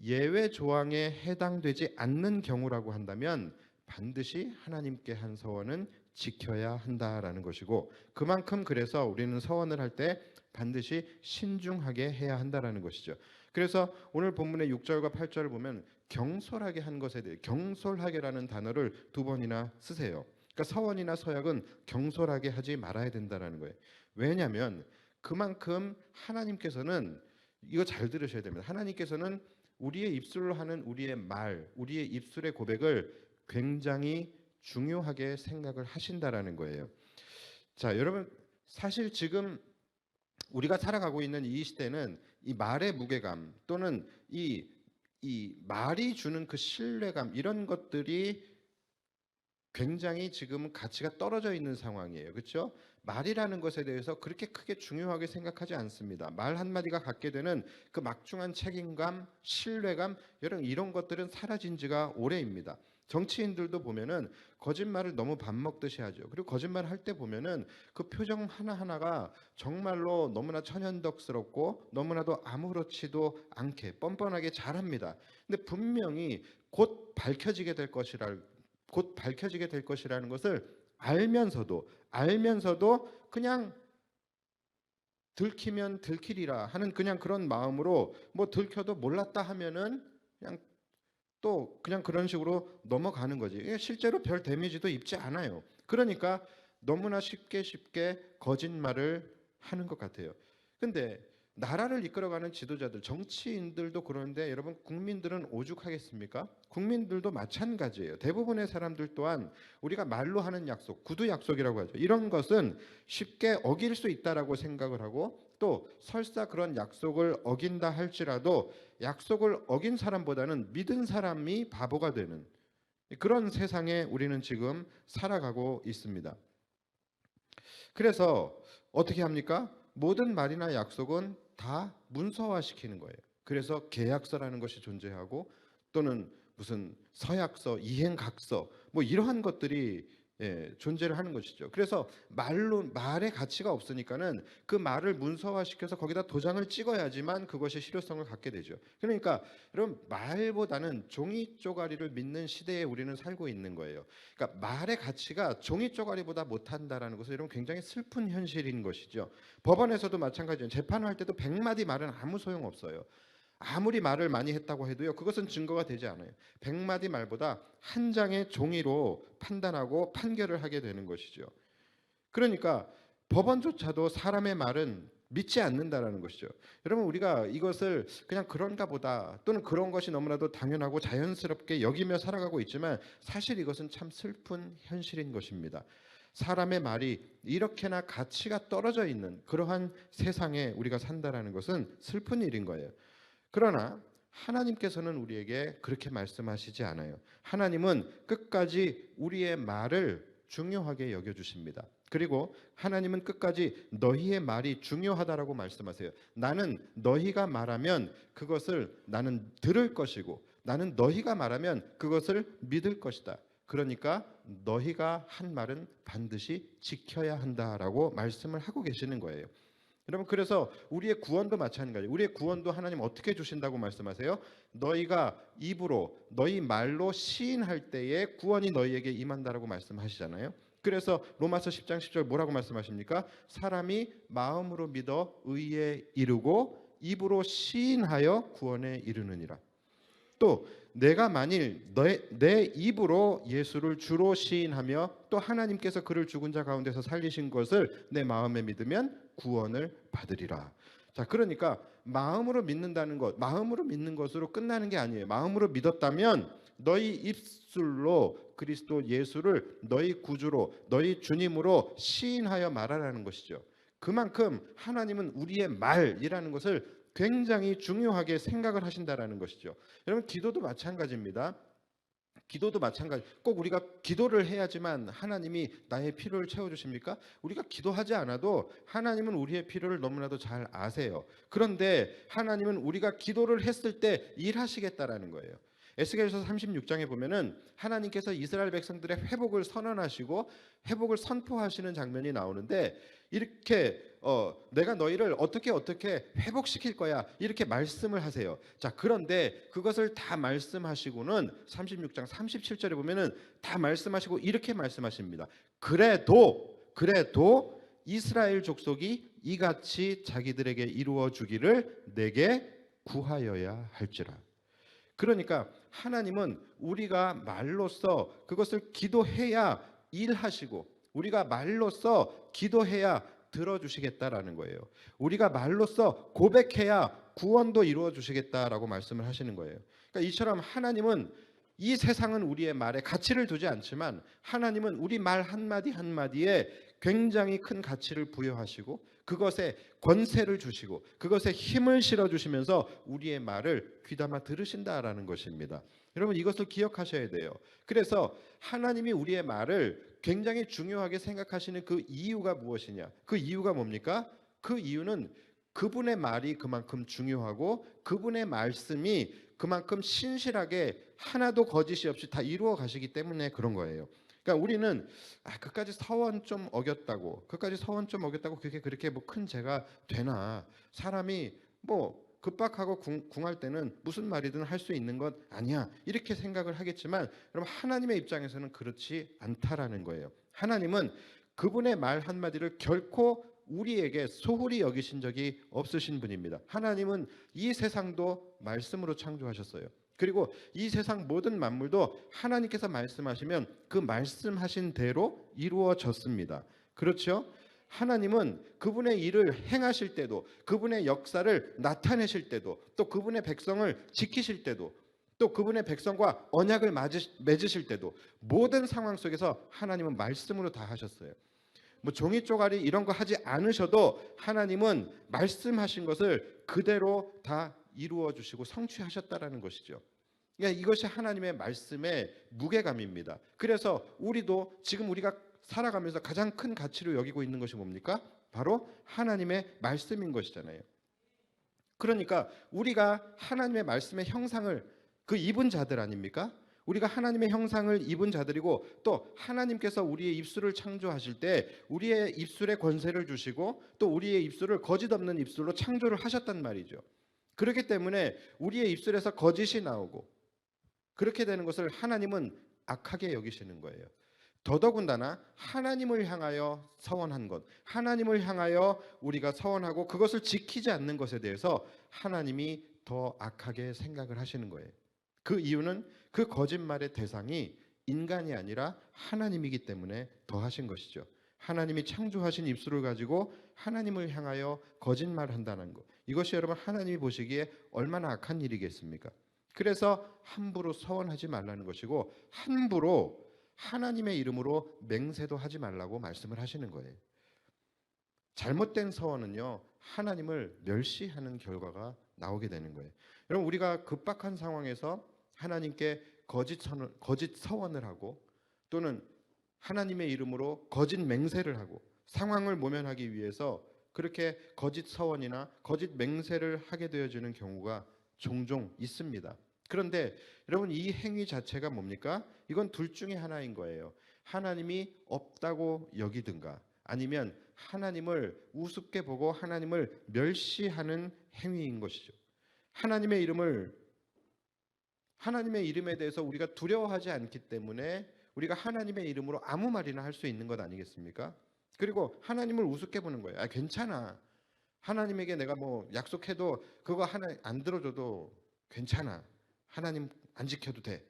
예외 조항에 해당되지 않는 경우라고 한다면 반드시 하나님께 한 서원은 지켜야 한다라는 것이고, 그만큼 그래서 우리는 서원을 할 때 반드시 신중하게 해야 한다라는 것이죠. 그래서 오늘 본문의 6절과 8절을 보면 경솔하게 한 것에 대해, 경솔하게라는 단어를 2번이나 쓰세요. 그러니까 서원이나 서약은 경솔하게 하지 말아야 된다라는 거예요. 왜냐하면 그만큼 하나님께서는, 이거 잘 들으셔야 됩니다. 하나님께서는 우리의 입술로 하는 우리의 말, 우리의 입술의 고백을 굉장히 중요하게 생각을 하신다라는 거예요. 자, 여러분 사실 지금 우리가 살아가고 있는 이 시대는 이 말의 무게감 또는 이 말이 주는 그 신뢰감 이런 것들이 굉장히 지금 가치가 떨어져 있는 상황이에요. 그렇죠? 말이라는 것에 대해서 그렇게 크게 중요하게 생각하지 않습니다. 말 한마디가 갖게 되는 그 막중한 책임감, 신뢰감 이런 것들은 사라진 지가 오래입니다. 정치인들도 보면은 거짓말을 너무 밥 먹듯이 하죠. 그리고 거짓말 할 때 보면은 그 표정 하나하나가 정말로 너무나 천연덕스럽고 너무나도 아무렇지도 않게 뻔뻔하게 잘합니다. 근데 분명히 곧 밝혀지게 될 것이라는 것을 알면서도 그냥 들키면 들키리라 하는 그냥 그런 마음으로 뭐 들켜도 몰랐다 하면은 그냥 그런 식으로 넘어가는 거지. 이게 실제로 별 데미지도 입지 않아요. 그러니까 너무나 쉽게 거짓말을 하는 것 같아요. 근데 나라를 이끌어가는 지도자들, 정치인들도 그러는데 여러분 국민들은 오죽하겠습니까? 국민들도 마찬가지예요. 대부분의 사람들 또한 우리가 말로 하는 약속, 구두 약속이라고 하죠. 이런 것은 쉽게 어길 수 있다라고 생각을 하고 또 설사 그런 약속을 어긴다 할지라도 약속을 어긴 사람보다는 믿은 사람이 바보가 되는 그런 세상에 우리는 지금 살아가고 있습니다. 그래서 어떻게 합니까? 모든 말이나 약속은 다 문서화시키는 거예요. 그래서 계약서라는 것이 존재하고 또는 무슨 서약서, 이행각서 뭐 이러한 것들이 존재를 하는 것이죠. 그래서 말의 가치가 없으니까는 그 말을 문서화시켜서 거기다 도장을 찍어야지만 그것이 실효성을 갖게 되죠. 그러니까 여러분 말보다는 종이 쪼가리를 믿는 시대에 우리는 살고 있는 거예요. 그러니까 말의 가치가 종이 쪼가리보다 못한다라는 것은 여러분 굉장히 슬픈 현실인 것이죠. 법원에서도 마찬가지예요. 재판을 할 때도 100마디 말은 아무 소용 없어요. 아무리 말을 많이 했다고 해도요, 그것은 증거가 되지 않아요. 100마디 말보다 한 장의 종이로 판단하고 판결을 하게 되는 것이죠. 그러니까 법원조차도 사람의 말은 믿지 않는다라는 것이죠. 여러분 우리가 이것을 그냥 그런가 보다 또는 그런 것이 너무나도 당연하고 자연스럽게 여기며 살아가고 있지만 사실 이것은 참 슬픈 현실인 것입니다. 사람의 말이 이렇게나 가치가 떨어져 있는 그러한 세상에 우리가 산다라는 것은 슬픈 일인 거예요. 그러나 하나님께서는 우리에게 그렇게 말씀하시지 않아요. 하나님은 끝까지 우리의 말을 중요하게 여겨주십니다. 그리고 하나님은 끝까지 너희의 말이 중요하다라고 말씀하세요. 나는 너희가 말하면 그것을 나는 들을 것이고 나는 너희가 말하면 그것을 믿을 것이다. 그러니까 너희가 한 말은 반드시 지켜야 한다라고 말씀을 하고 계시는 거예요. 여러분 그래서 우리의 구원도 마찬가지예요. 우리의 구원도 하나님 어떻게 주신다고 말씀하세요? 너희가 입으로 너희 말로 시인할 때에 구원이 너희에게 임한다라고 말씀하시잖아요. 그래서 로마서 10장 10절 뭐라고 말씀하십니까? 사람이 마음으로 믿어 의에 이르고 입으로 시인하여 구원에 이르느니라. 또 내가 만일 내 입으로 예수를 주로 시인하며 또 하나님께서 그를 죽은 자 가운데서 살리신 것을 내 마음에 믿으면 구원을 받으리라. 자, 그러니까 마음으로 믿는다는 것, 마음으로 믿는 것으로 끝나는 게 아니에요. 마음으로 믿었다면 너희 입술로 그리스도 예수를 너희 구주로, 너희 주님으로 시인하여 말하라는 것이죠. 그만큼 하나님은 우리의 말이라는 것을 굉장히 중요하게 생각을 하신다라는 것이죠. 여러분 기도도 마찬가지입니다. 기도도 마찬가지. 꼭 우리가 기도를 해야지만 하나님이 나의 필요를 채워주십니까? 우리가 기도하지 않아도 하나님은 우리의 필요를 너무나도 잘 아세요. 그런데 하나님은 우리가 기도를 했을 때 일하시겠다라는 거예요. 에스겔서 36장에 보면은 하나님께서 이스라엘 백성들의 회복을 선언하시고 회복을 선포하시는 장면이 나오는데 이렇게 내가 너희를 어떻게 회복시킬 거야 이렇게 말씀을 하세요. 자, 그런데 그것을 다 말씀하시고는 36장 37절에 보면은 다 말씀하시고 이렇게 말씀하십니다. 그래도 이스라엘 족속이 이같이 자기들에게 이루어 주기를 내게 구하여야 할지라. 그러니까 하나님은 우리가 말로써 그것을 기도해야 일하시고 우리가 말로써 기도해야 들어주시겠다라는 거예요. 우리가 말로써 고백해야 구원도 이루어 주시겠다라고 말씀을 하시는 거예요. 그러니까 이처럼 하나님은 이 세상은 우리의 말에 가치를 두지 않지만 하나님은 우리 말 한마디 한마디에 굉장히 큰 가치를 부여하시고 그것에 권세를 주시고 그것에 힘을 실어 주시면서 우리의 말을 귀담아 들으신다라는 것입니다. 여러분 이것을 기억하셔야 돼요. 그래서 하나님이 우리의 말을 굉장히 중요하게 생각하시는 그 이유가 무엇이냐? 그 이유가 뭡니까? 그 이유는 그분의 말이 그만큼 중요하고 그분의 말씀이 그만큼 신실하게 하나도 거짓이 없이 다 이루어 가시기 때문에 그런 거예요. 그러니까 우리는 그까지 서원 좀 어겼다고, 그까지 서원 좀 어겼다고 그게 그렇게 뭐 큰 죄가 되나? 사람이 뭐 급박하고 궁할 때는 무슨 말이든 할 수 있는 것 아니야 이렇게 생각을 하겠지만 여러분 하나님의 입장에서는 그렇지 않다라는 거예요. 하나님은 그분의 말 한마디를 결코 우리에게 소홀히 여기신 적이 없으신 분입니다. 하나님은 이 세상도 말씀으로 창조하셨어요. 그리고 이 세상 모든 만물도 하나님께서 말씀하시면 그 말씀하신 대로 이루어졌습니다. 그렇죠? 하나님은 그분의 일을 행하실 때도 그분의 역사를 나타내실 때도 또 그분의 백성을 지키실 때도 또 그분의 백성과 언약을 맺으실 때도 모든 상황 속에서 하나님은 말씀으로 다 하셨어요. 뭐 종이 쪼가리 이런 거 하지 않으셔도 하나님은 말씀하신 것을 그대로 다 이루어 주시고 성취하셨다라는 것이죠. 그러니까 이것이 하나님의 말씀의 무게감입니다. 그래서 우리도 지금 우리가 살아가면서 가장 큰 가치로 여기고 있는 것이 뭡니까? 바로 하나님의 말씀인 것이잖아요. 그러니까 우리가 하나님의 말씀의 형상을 그 입은 자들 아닙니까? 우리가 하나님의 형상을 입은 자들이고 또 하나님께서 우리의 입술을 창조하실 때 우리의 입술에 권세를 주시고 또 우리의 입술을 거짓 없는 입술로 창조를 하셨단 말이죠. 그렇기 때문에 우리의 입술에서 거짓이 나오고 그렇게 되는 것을 하나님은 악하게 여기시는 거예요. 더더군다나 하나님을 향하여 서원한 것, 하나님을 향하여 우리가 서원하고 그것을 지키지 않는 것에 대해서 하나님이 더 악하게 생각을 하시는 거예요. 그 이유는 그 거짓말의 대상이 인간이 아니라 하나님이기 때문에 더 하신 것이죠. 하나님이 창조하신 입술을 가지고 하나님을 향하여 거짓말한다는 것, 이것이 여러분 하나님이 보시기에 얼마나 악한 일이겠습니까? 그래서 함부로 서원하지 말라는 것이고 함부로 하나님의 이름으로 맹세도 하지 말라고 말씀을 하시는 거예요. 잘못된 서원은요 하나님을 멸시하는 결과가 나오게 되는 거예요. 여러분 우리가 급박한 상황에서 하나님께 거짓 서원을 하고 또는 하나님의 이름으로 거짓 맹세를 하고 상황을 모면하기 위해서 그렇게 거짓 서원이나 거짓 맹세를 하게 되어지는 경우가 종종 있습니다. 그런데 여러분 이 행위 자체가 뭡니까? 이건 둘 중에 하나인 거예요. 하나님이 없다고 여기든가 아니면 하나님을 우습게 보고 하나님을 멸시하는 행위인 것이죠. 하나님의 이름에 대해서 우리가 두려워하지 않기 때문에 우리가 하나님의 이름으로 아무 말이나 할 수 있는 것 아니겠습니까? 그리고 하나님을 우습게 보는 거예요. 괜찮아. 하나님에게 내가 뭐 약속해도 그거 하나 안 들어줘도 괜찮아. 하나님 안 지켜도 돼.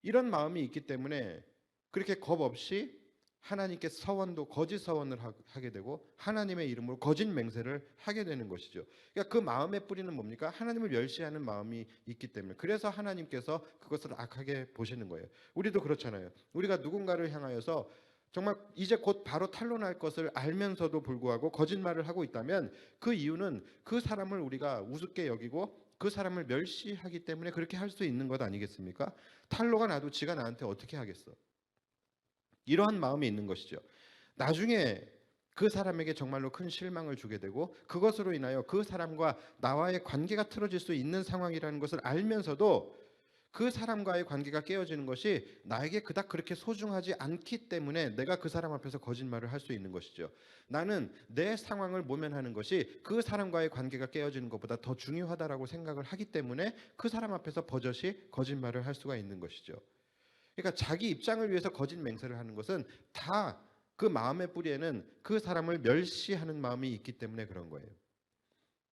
이런 마음이 있기 때문에 그렇게 겁 없이 하나님께 서원도 거짓 서원을 하게 되고 하나님의 이름으로 거짓 맹세를 하게 되는 것이죠. 그러니까 그 마음의 뿌리는 뭡니까? 하나님을 멸시하는 마음이 있기 때문에 그래서 하나님께서 그것을 악하게 보시는 거예요. 우리도 그렇잖아요. 우리가 누군가를 향하여서 정말 이제 곧 바로 탄로날 것을 알면서도 불구하고 거짓말을 하고 있다면 그 이유는 그 사람을 우리가 우습게 여기고 그 사람을 멸시하기 때문에 그렇게 할 수 있는 것 아니겠습니까? 탄로가 나도 지가 나한테 어떻게 하겠어? 이러한 마음이 있는 것이죠. 나중에 그 사람에게 정말로 큰 실망을 주게 되고 그것으로 인하여 그 사람과 나와의 관계가 틀어질 수 있는 상황이라는 것을 알면서도 그 사람과의 관계가 깨어지는 것이 나에게 그닥 그렇게 소중하지 않기 때문에 내가 그 사람 앞에서 거짓말을 할 수 있는 것이죠. 나는 내 상황을 모면하는 것이 그 사람과의 관계가 깨어지는 것보다 더 중요하다라고 생각을 하기 때문에 그 사람 앞에서 버젓이 거짓말을 할 수가 있는 것이죠. 그러니까 자기 입장을 위해서 거짓 맹세를 하는 것은 다 그 마음의 뿌리에는 그 사람을 멸시하는 마음이 있기 때문에 그런 거예요.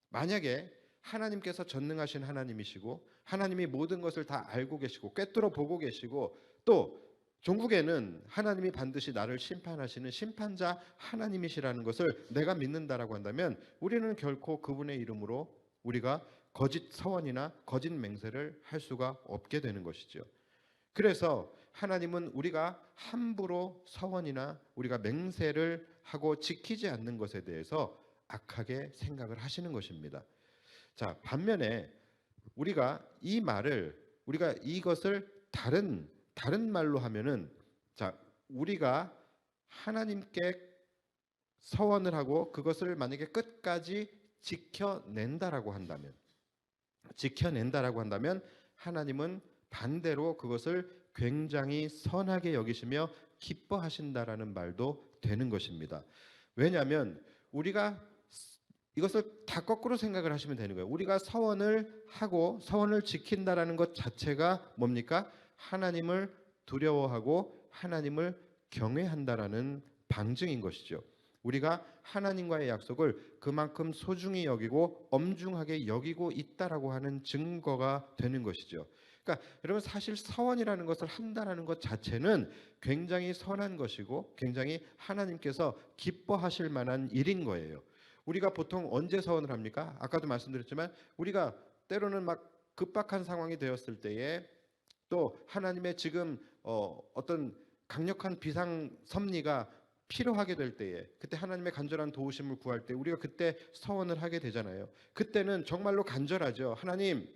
만약에 하나님께서 전능하신 하나님이시고 하나님이 모든 것을 다 알고 계시고 꿰뚫어 보고 계시고 또 종국에는 하나님이 반드시 나를 심판하시는 심판자 하나님이시라는 것을 내가 믿는다라고 한다면 우리는 결코 그분의 이름으로 우리가 거짓 서원이나 거짓 맹세를 할 수가 없게 되는 것이죠. 그래서 하나님은 우리가 함부로 서원이나 우리가 맹세를 하고 지키지 않는 것에 대해서 악하게 생각을 하시는 것입니다. 자, 반면에 우리가 우리가 이것을 다른 말로 하면은, 자, 우리가 하나님께 서원을 하고 그것을 만약에 끝까지 지켜낸다라고 한다면 하나님은 반대로 그것을 굉장히 선하게 여기시며 기뻐하신다라는 말도 되는 것입니다. 왜냐하면 우리가 이것을 다 거꾸로 생각을 하시면 되는 거예요. 우리가 서원을 하고 서원을 지킨다라는 것 자체가 뭡니까? 하나님을 두려워하고 하나님을 경외한다라는 방증인 것이죠. 우리가 하나님과의 약속을 그만큼 소중히 여기고 엄중하게 여기고 있다라고 하는 증거가 되는 것이죠. 그러니까 여러분, 사실 서원이라는 것을 한다라는 것 자체는 굉장히 선한 것이고 굉장히 하나님께서 기뻐하실 만한 일인 거예요. 우리가 보통 언제 서원을 합니까? 아까도 말씀드렸지만 우리가 때로는 막 급박한 상황이 되었을 때에, 또 하나님의 지금 어떤 강력한 비상 섭리가 필요하게 될 때에, 그때 하나님의 간절한 도우심을 구할 때 우리가 그때 서원을 하게 되잖아요. 그때는 정말로 간절하죠. 하나님,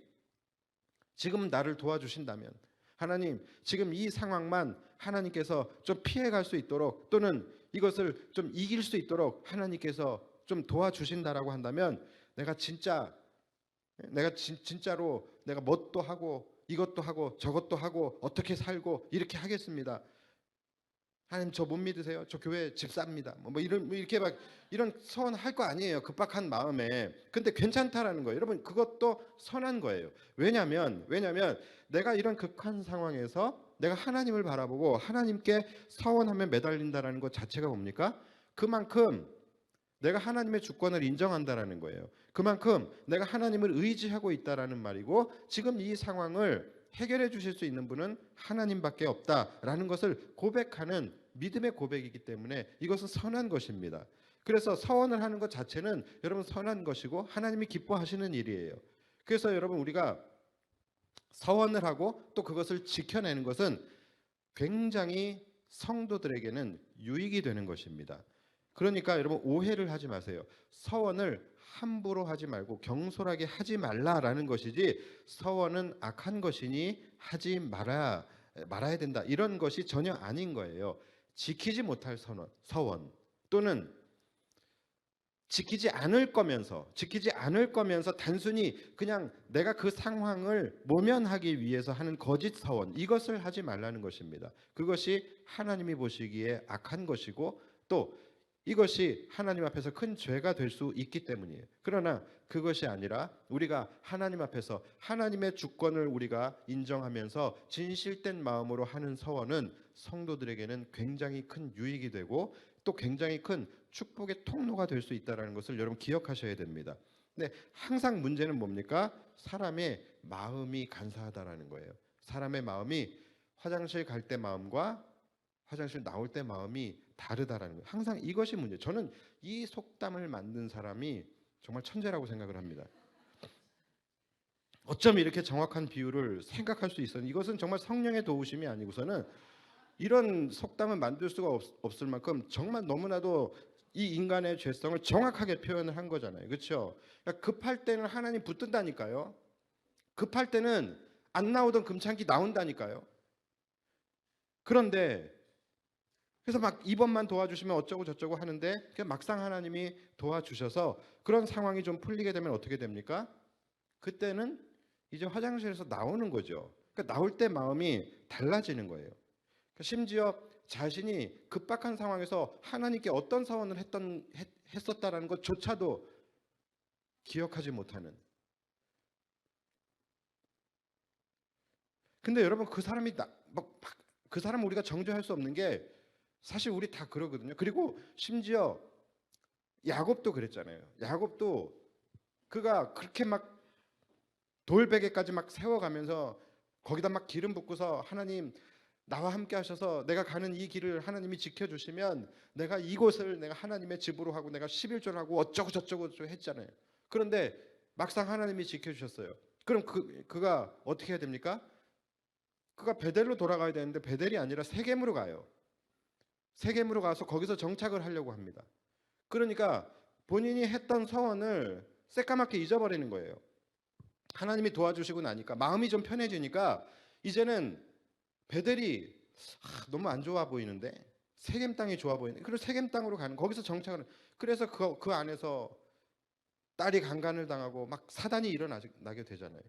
지금 나를 도와주신다면, 하나님, 지금 이 상황만 하나님께서 좀 피해갈 수 있도록, 또는 이것을 좀 이길 수 있도록 하나님께서 좀 도와주신다라고 한다면, 내가 진짜로 내가 뭣도 하고 이것도 하고 저것도 하고 어떻게 살고 이렇게 하겠습니다. 하나님, 저 못 믿으세요? 저 교회 집사입니다. 이렇게 막 이런 서원 할 거 아니에요. 급박한 마음에. 근데 괜찮다라는 거예요. 여러분, 그것도 선한 거예요. 왜냐하면 내가 이런 극한 상황에서 내가 하나님을 바라보고 하나님께 서원하며 매달린다라는 것 자체가 뭡니까? 그만큼 내가 하나님의 주권을 인정한다라는 거예요. 그만큼 내가 하나님을 의지하고 있다라는 말이고, 지금 이 상황을 해결해 주실 수 있는 분은 하나님밖에 없다라는 것을 고백하는 믿음의 고백이기 때문에 이것은 선한 것입니다. 그래서 서원을 하는 것 자체는 여러분 선한 것이고 하나님이 기뻐하시는 일이에요. 그래서 여러분, 우리가 서원을 하고 또 그것을 지켜내는 것은 굉장히 성도들에게는 유익이 되는 것입니다. 그러니까 여러분, 오해를 하지 마세요. 서원을 함부로 하지 말고 경솔하게 하지 말라라는 것이지, 서원은 악한 것이니 하지 말아야 된다, 이런 것이 전혀 아닌 거예요. 지키지 못할 서원, 또는 지키지 않을 거면서 단순히 그냥 내가 그 상황을 모면하기 위해서 하는 거짓 서원, 이것을 하지 말라는 것입니다. 그것이 하나님이 보시기에 악한 것이고, 또 이것이 하나님 앞에서 큰 죄가 될 수 있기 때문이에요. 그러나 그것이 아니라 우리가 하나님 앞에서 하나님의 주권을 우리가 인정하면서 진실된 마음으로 하는 서원은 성도들에게는 굉장히 큰 유익이 되고 또 굉장히 큰 축복의 통로가 될 수 있다는 것을 여러분 기억하셔야 됩니다. 근데 항상 문제는 뭡니까? 사람의 마음이 간사하다라는 거예요. 사람의 마음이 화장실 갈 때 마음과 화장실 나올 때 마음이 다르다라는 거예요. 항상 이것이 문제. 저는 이 속담을 만든 사람이 정말 천재라고 생각을 합니다. 어쩜 이렇게 정확한 비유를 생각할 수 있었는지, 이것은 정말 성령의 도우심이 아니고서는 이런 속담을 만들 수가 없을 만큼 정말 너무나도 이 인간의 죄성을 정확하게 표현을 한 거잖아요. 그렇죠? 그러니까 급할 때는 하나님 붙든다니까요. 급할 때는 안 나오던 금창기 나온다니까요. 그런데 그래서 막 이번만 도와주시면 어쩌고 저쩌고 하는데, 막상 하나님이 도와주셔서 그런 상황이 좀 풀리게 되면 어떻게 됩니까? 그때는 이제 화장실에서 나오는 거죠. 그러니까 나올 때 마음이 달라지는 거예요. 그러니까 심지어 자신이 급박한 상황에서 하나님께 어떤 서원을 했었다라는 것조차도 기억하지 못하는. 근데 여러분, 그 사람 우리가 정죄할 수 없는 게, 사실 우리 다 그러거든요. 그리고 심지어 야곱도 그랬잖아요. 야곱도 그가 그렇게 막 돌베개까지 막 세워가면서 거기다 막 기름 붓고서, 하나님 나와 함께 하셔서 내가 가는 이 길을 하나님이 지켜주시면 내가 이곳을 내가 하나님의 집으로 하고 내가 11조를 하고 어쩌고 저쩌고 했잖아요. 그런데 막상 하나님이 지켜주셨어요. 그럼 그가 어떻게 해야 됩니까? 그가 베델로 돌아가야 되는데 베델이 아니라 세겜으로 가요. 세겜으로 가서 거기서 정착을 하려고 합니다. 그러니까 본인이 했던 서원을 새까맣게 잊어버리는 거예요. 하나님이 도와주시고 나니까 마음이 좀 편해지니까 이제는 베델이 너무 안 좋아 보이는데 세겜 땅이 좋아 보이는데 그래서 세겜 땅으로 가는 거기서 정착을 그래서 그 안에서 딸이 강간을 당하고 막 사단이 일어나게 되잖아요.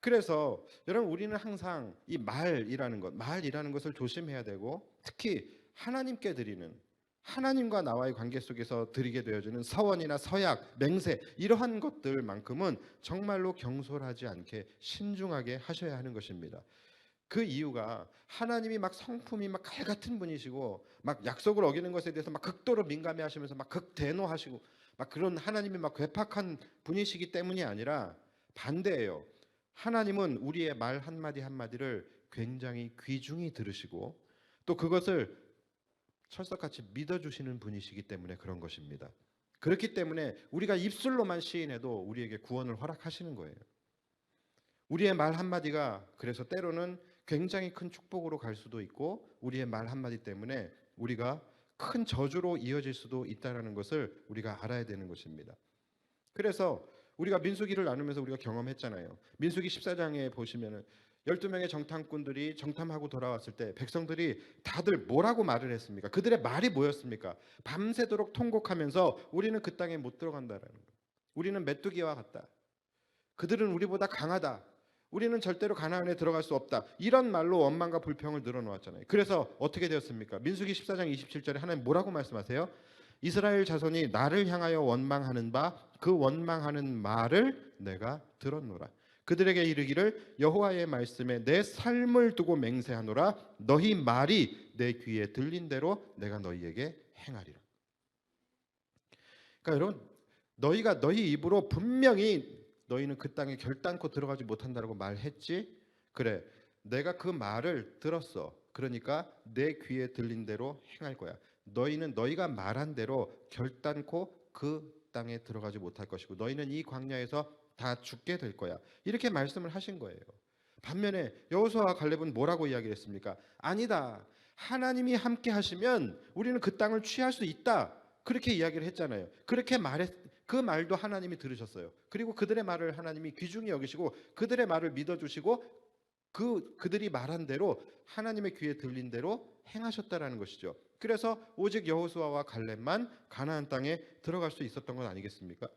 그래서 여러분 우리는 항상 이 말이라는 것을 조심해야 되고 특히 하나님께 드리는 하나님과 나와의 관계 속에서 드리게 되어지는 서원이나 서약, 맹세 이러한 것들만큼은 정말로 경솔하지 않게 신중하게 하셔야 하는 것입니다. 그 이유가 하나님이 막 성품이 막 칼 같은 분이시고 막 약속을 어기는 것에 대해서 막 극도로 민감해하시면서 막 극대노하시고 막 그런 하나님이 막 괴팍한 분이시기 때문이 아니라 반대예요. 하나님은 우리의 말 한마디 한마디를 굉장히 귀중히 들으시고 또 그것을 철석같이 믿어주시는 분이시기 때문에 그런 것입니다. 그렇기 때문에 우리가 입술로만 시인해도 우리에게 구원을 허락하시는 거예요. 우리의 말 한마디가 그래서 때로는 굉장히 큰 축복으로 갈 수도 있고 우리의 말 한마디 때문에 우리가 큰 저주로 이어질 수도 있다는 것을 우리가 알아야 되는 것입니다. 그래서 우리가 민수기를 나누면서 우리가 경험했잖아요. 민수기 14장에 보시면은 12명의 정탐꾼들이 정탐하고 돌아왔을 때 백성들이 다들 뭐라고 말을 했습니까? 그들의 말이 뭐였습니까? 밤새도록 통곡하면서 우리는 그 땅에 못 들어간다라는 거예요. 우리는 메뚜기와 같다. 그들은 우리보다 강하다. 우리는 절대로 가나안에 들어갈 수 없다. 이런 말로 원망과 불평을 늘어놓았잖아요. 그래서 어떻게 되었습니까? 민수기 14장 27절에 하나님 뭐라고 말씀하세요? 이스라엘 자손이 나를 향하여 원망하는 바 그 원망하는 말을 내가 들었노라. 그들에게 이르기를 여호와의 말씀에 내 삶을 두고 맹세하노라. 너희 말이 내 귀에 들린 대로 내가 너희에게 행하리라. 그러니까 여러분 너희가 너희 입으로 분명히 너희는 그 땅에 결단코 들어가지 못한다라고 말했지. 그래 내가 그 말을 들었어. 그러니까 내 귀에 들린 대로 행할 거야. 너희는 너희가 말한 대로 결단코 그 땅에 들어가지 못할 것이고 너희는 이 광야에서 다 죽게 될 거야. 이렇게 말씀을 하신 거예요. 반면에 여호수아와 갈렙은 뭐라고 이야기했습니까? 아니다. 하나님이 함께 하시면 우리는 그 땅을 취할 수 있다. 그렇게 이야기를 했잖아요. 그렇게 그 말도 하나님이 들으셨어요. 그리고 그들의 말을 하나님이 귀중히 여기시고 그들의 말을 믿어주시고 그들이 말한 대로 하나님의 귀에 들린 대로 행하셨다라는 것이죠. 그래서 오직 여호수아와 갈렙만 가나안 땅에 들어갈 수 있었던 건 아니겠습니까?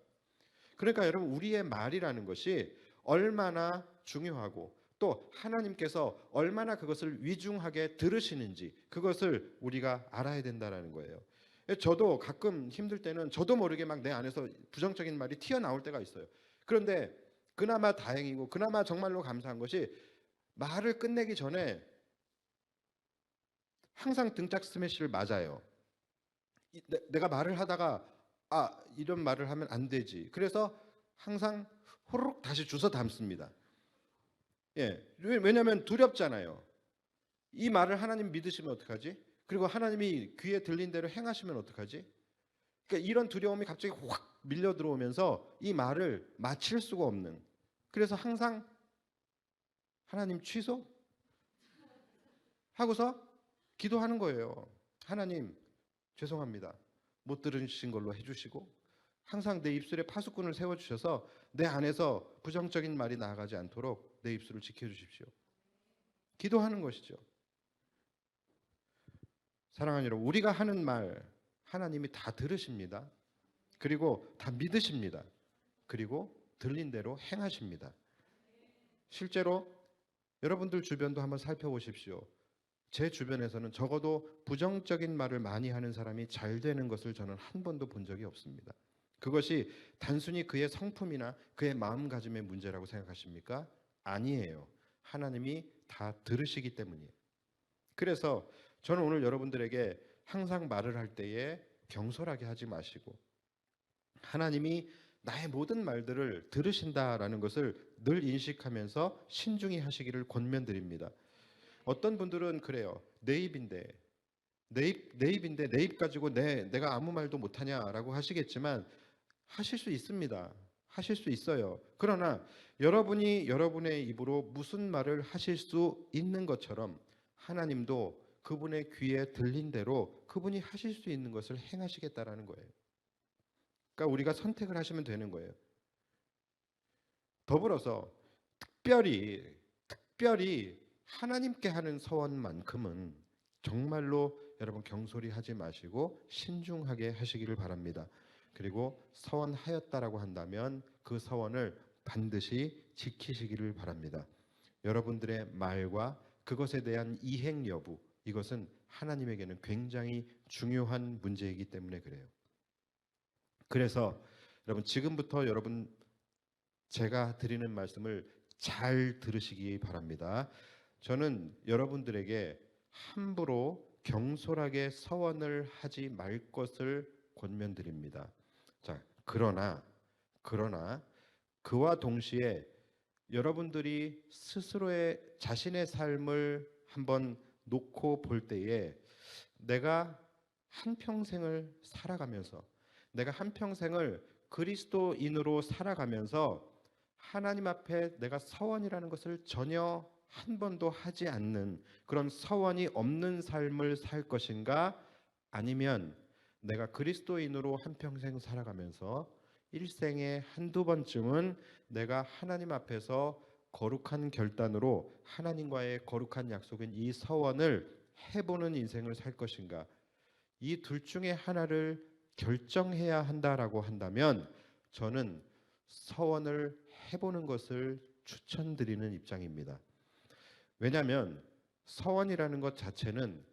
그러니까 여러분 우리의 말이라는 것이 얼마나 중요하고 또 하나님께서 얼마나 그것을 위중하게 들으시는지 그것을 우리가 알아야 된다라는 거예요. 저도 가끔 힘들 때는 저도 모르게 막 내 안에서 부정적인 말이 튀어나올 때가 있어요. 그런데 그나마 다행이고 그나마 정말로 감사한 것이 말을 끝내기 전에 항상 등짝 스매시를 맞아요. 내가 말을 하다가 이런 말을 하면 안 되지. 그래서 항상 호로록 다시 주워 담습니다. 예, 왜냐하면 두렵잖아요. 이 말을 하나님 믿으시면 어떡하지? 그리고 하나님이 귀에 들린 대로 행하시면 어떡하지? 그러니까 이런 두려움이 갑자기 확 밀려 들어오면서 이 말을 마칠 수가 없는. 그래서 항상 하나님 취소 하고서 기도하는 거예요. 하나님 죄송합니다. 못 들으신 걸로 해주시고 항상 내 입술에 파수꾼을 세워주셔서 내 안에서 부정적인 말이 나아가지 않도록 내 입술을 지켜주십시오. 기도하는 것이죠. 사랑하는 여러분, 우리가 하는 말 하나님이 다 들으십니다. 그리고 다 믿으십니다. 그리고 들린 대로 행하십니다. 실제로 여러분들 주변도 한번 살펴보십시오. 제 주변에서는 적어도 부정적인 말을 많이 하는 사람이 잘 되는 것을 저는 한 번도 본 적이 없습니다. 그것이 단순히 그의 성품이나 그의 마음가짐의 문제라고 생각하십니까? 아니에요. 하나님이 다 들으시기 때문이에요. 그래서 저는 오늘 여러분들에게 항상 말을 할 때에 경솔하게 하지 마시고 하나님이 나의 모든 말들을 들으신다라는 것을 늘 인식하면서 신중히 하시기를 권면드립니다. 어떤 분들은 그래요. 내 입인데 내 입인데 내 입 가지고 내가 아무 말도 못하냐라고 하시겠지만 하실 수 있습니다. 하실 수 있어요. 그러나 여러분이 여러분의 입으로 무슨 말을 하실 수 있는 것처럼 하나님도 그분의 귀에 들린 대로 그분이 하실 수 있는 것을 행하시겠다라는 거예요. 그러니까 우리가 선택을 하시면 되는 거예요. 더불어서 특별히 하나님께 하는 서원만큼은 정말로 여러분 경솔히 하지 마시고 신중하게 하시기를 바랍니다. 그리고 서원하였다라고 한다면 그 서원을 반드시 지키시기를 바랍니다. 여러분들의 말과 그것에 대한 이행 여부, 이것은 하나님에게는 굉장히 중요한 문제이기 때문에 그래요. 그래서 여러분 지금부터 여러분 제가 드리는 말씀을 잘 들으시기 바랍니다. 저는 여러분들에게 함부로 경솔하게 서원을 하지 말 것을 권면드립니다. 자, 그러나 그와 동시에 여러분들이 스스로의 자신의 삶을 한번 놓고 볼 때에 내가 한평생을 살아가면서 내가 한평생을 그리스도인으로 살아가면서 하나님 앞에 내가 서원이라는 것을 전혀 한 번도 하지 않는 그런 서원이 없는 삶을 살 것인가, 아니면 내가 그리스도인으로 한평생 살아가면서 일생에 한두 번쯤은 내가 하나님 앞에서 거룩한 결단으로 하나님과의 거룩한 약속인 이 서원을 해보는 인생을 살 것인가, 이 둘 중에 하나를 결정해야 한다라고 한다면 저는 서원을 해보는 것을 추천드리는 입장입니다. 왜냐하면 서원이라는 것 자체는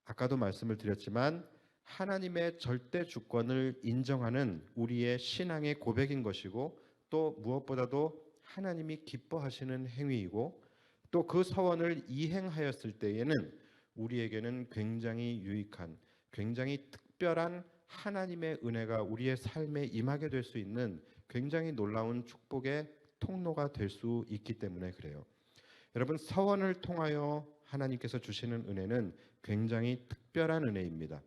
아까도 말씀을 드렸지만 하나님의 절대 주권을 인정하는 우리의 신앙의 고백인 것이고, 또 무엇보다도 하나님이 기뻐하시는 행위이고, 또 그 서원을 이행하였을 때에는 우리에게는 굉장히 유익한, 굉장히 특별한 하나님의 은혜가 우리의 삶에 임하게 될 수 있는 굉장히 놀라운 축복의 통로가 될 수 있기 때문에 그래요. 여러분, 서원을 통하여 하나님께서 주시는 은혜는 굉장히 특별한 은혜입니다.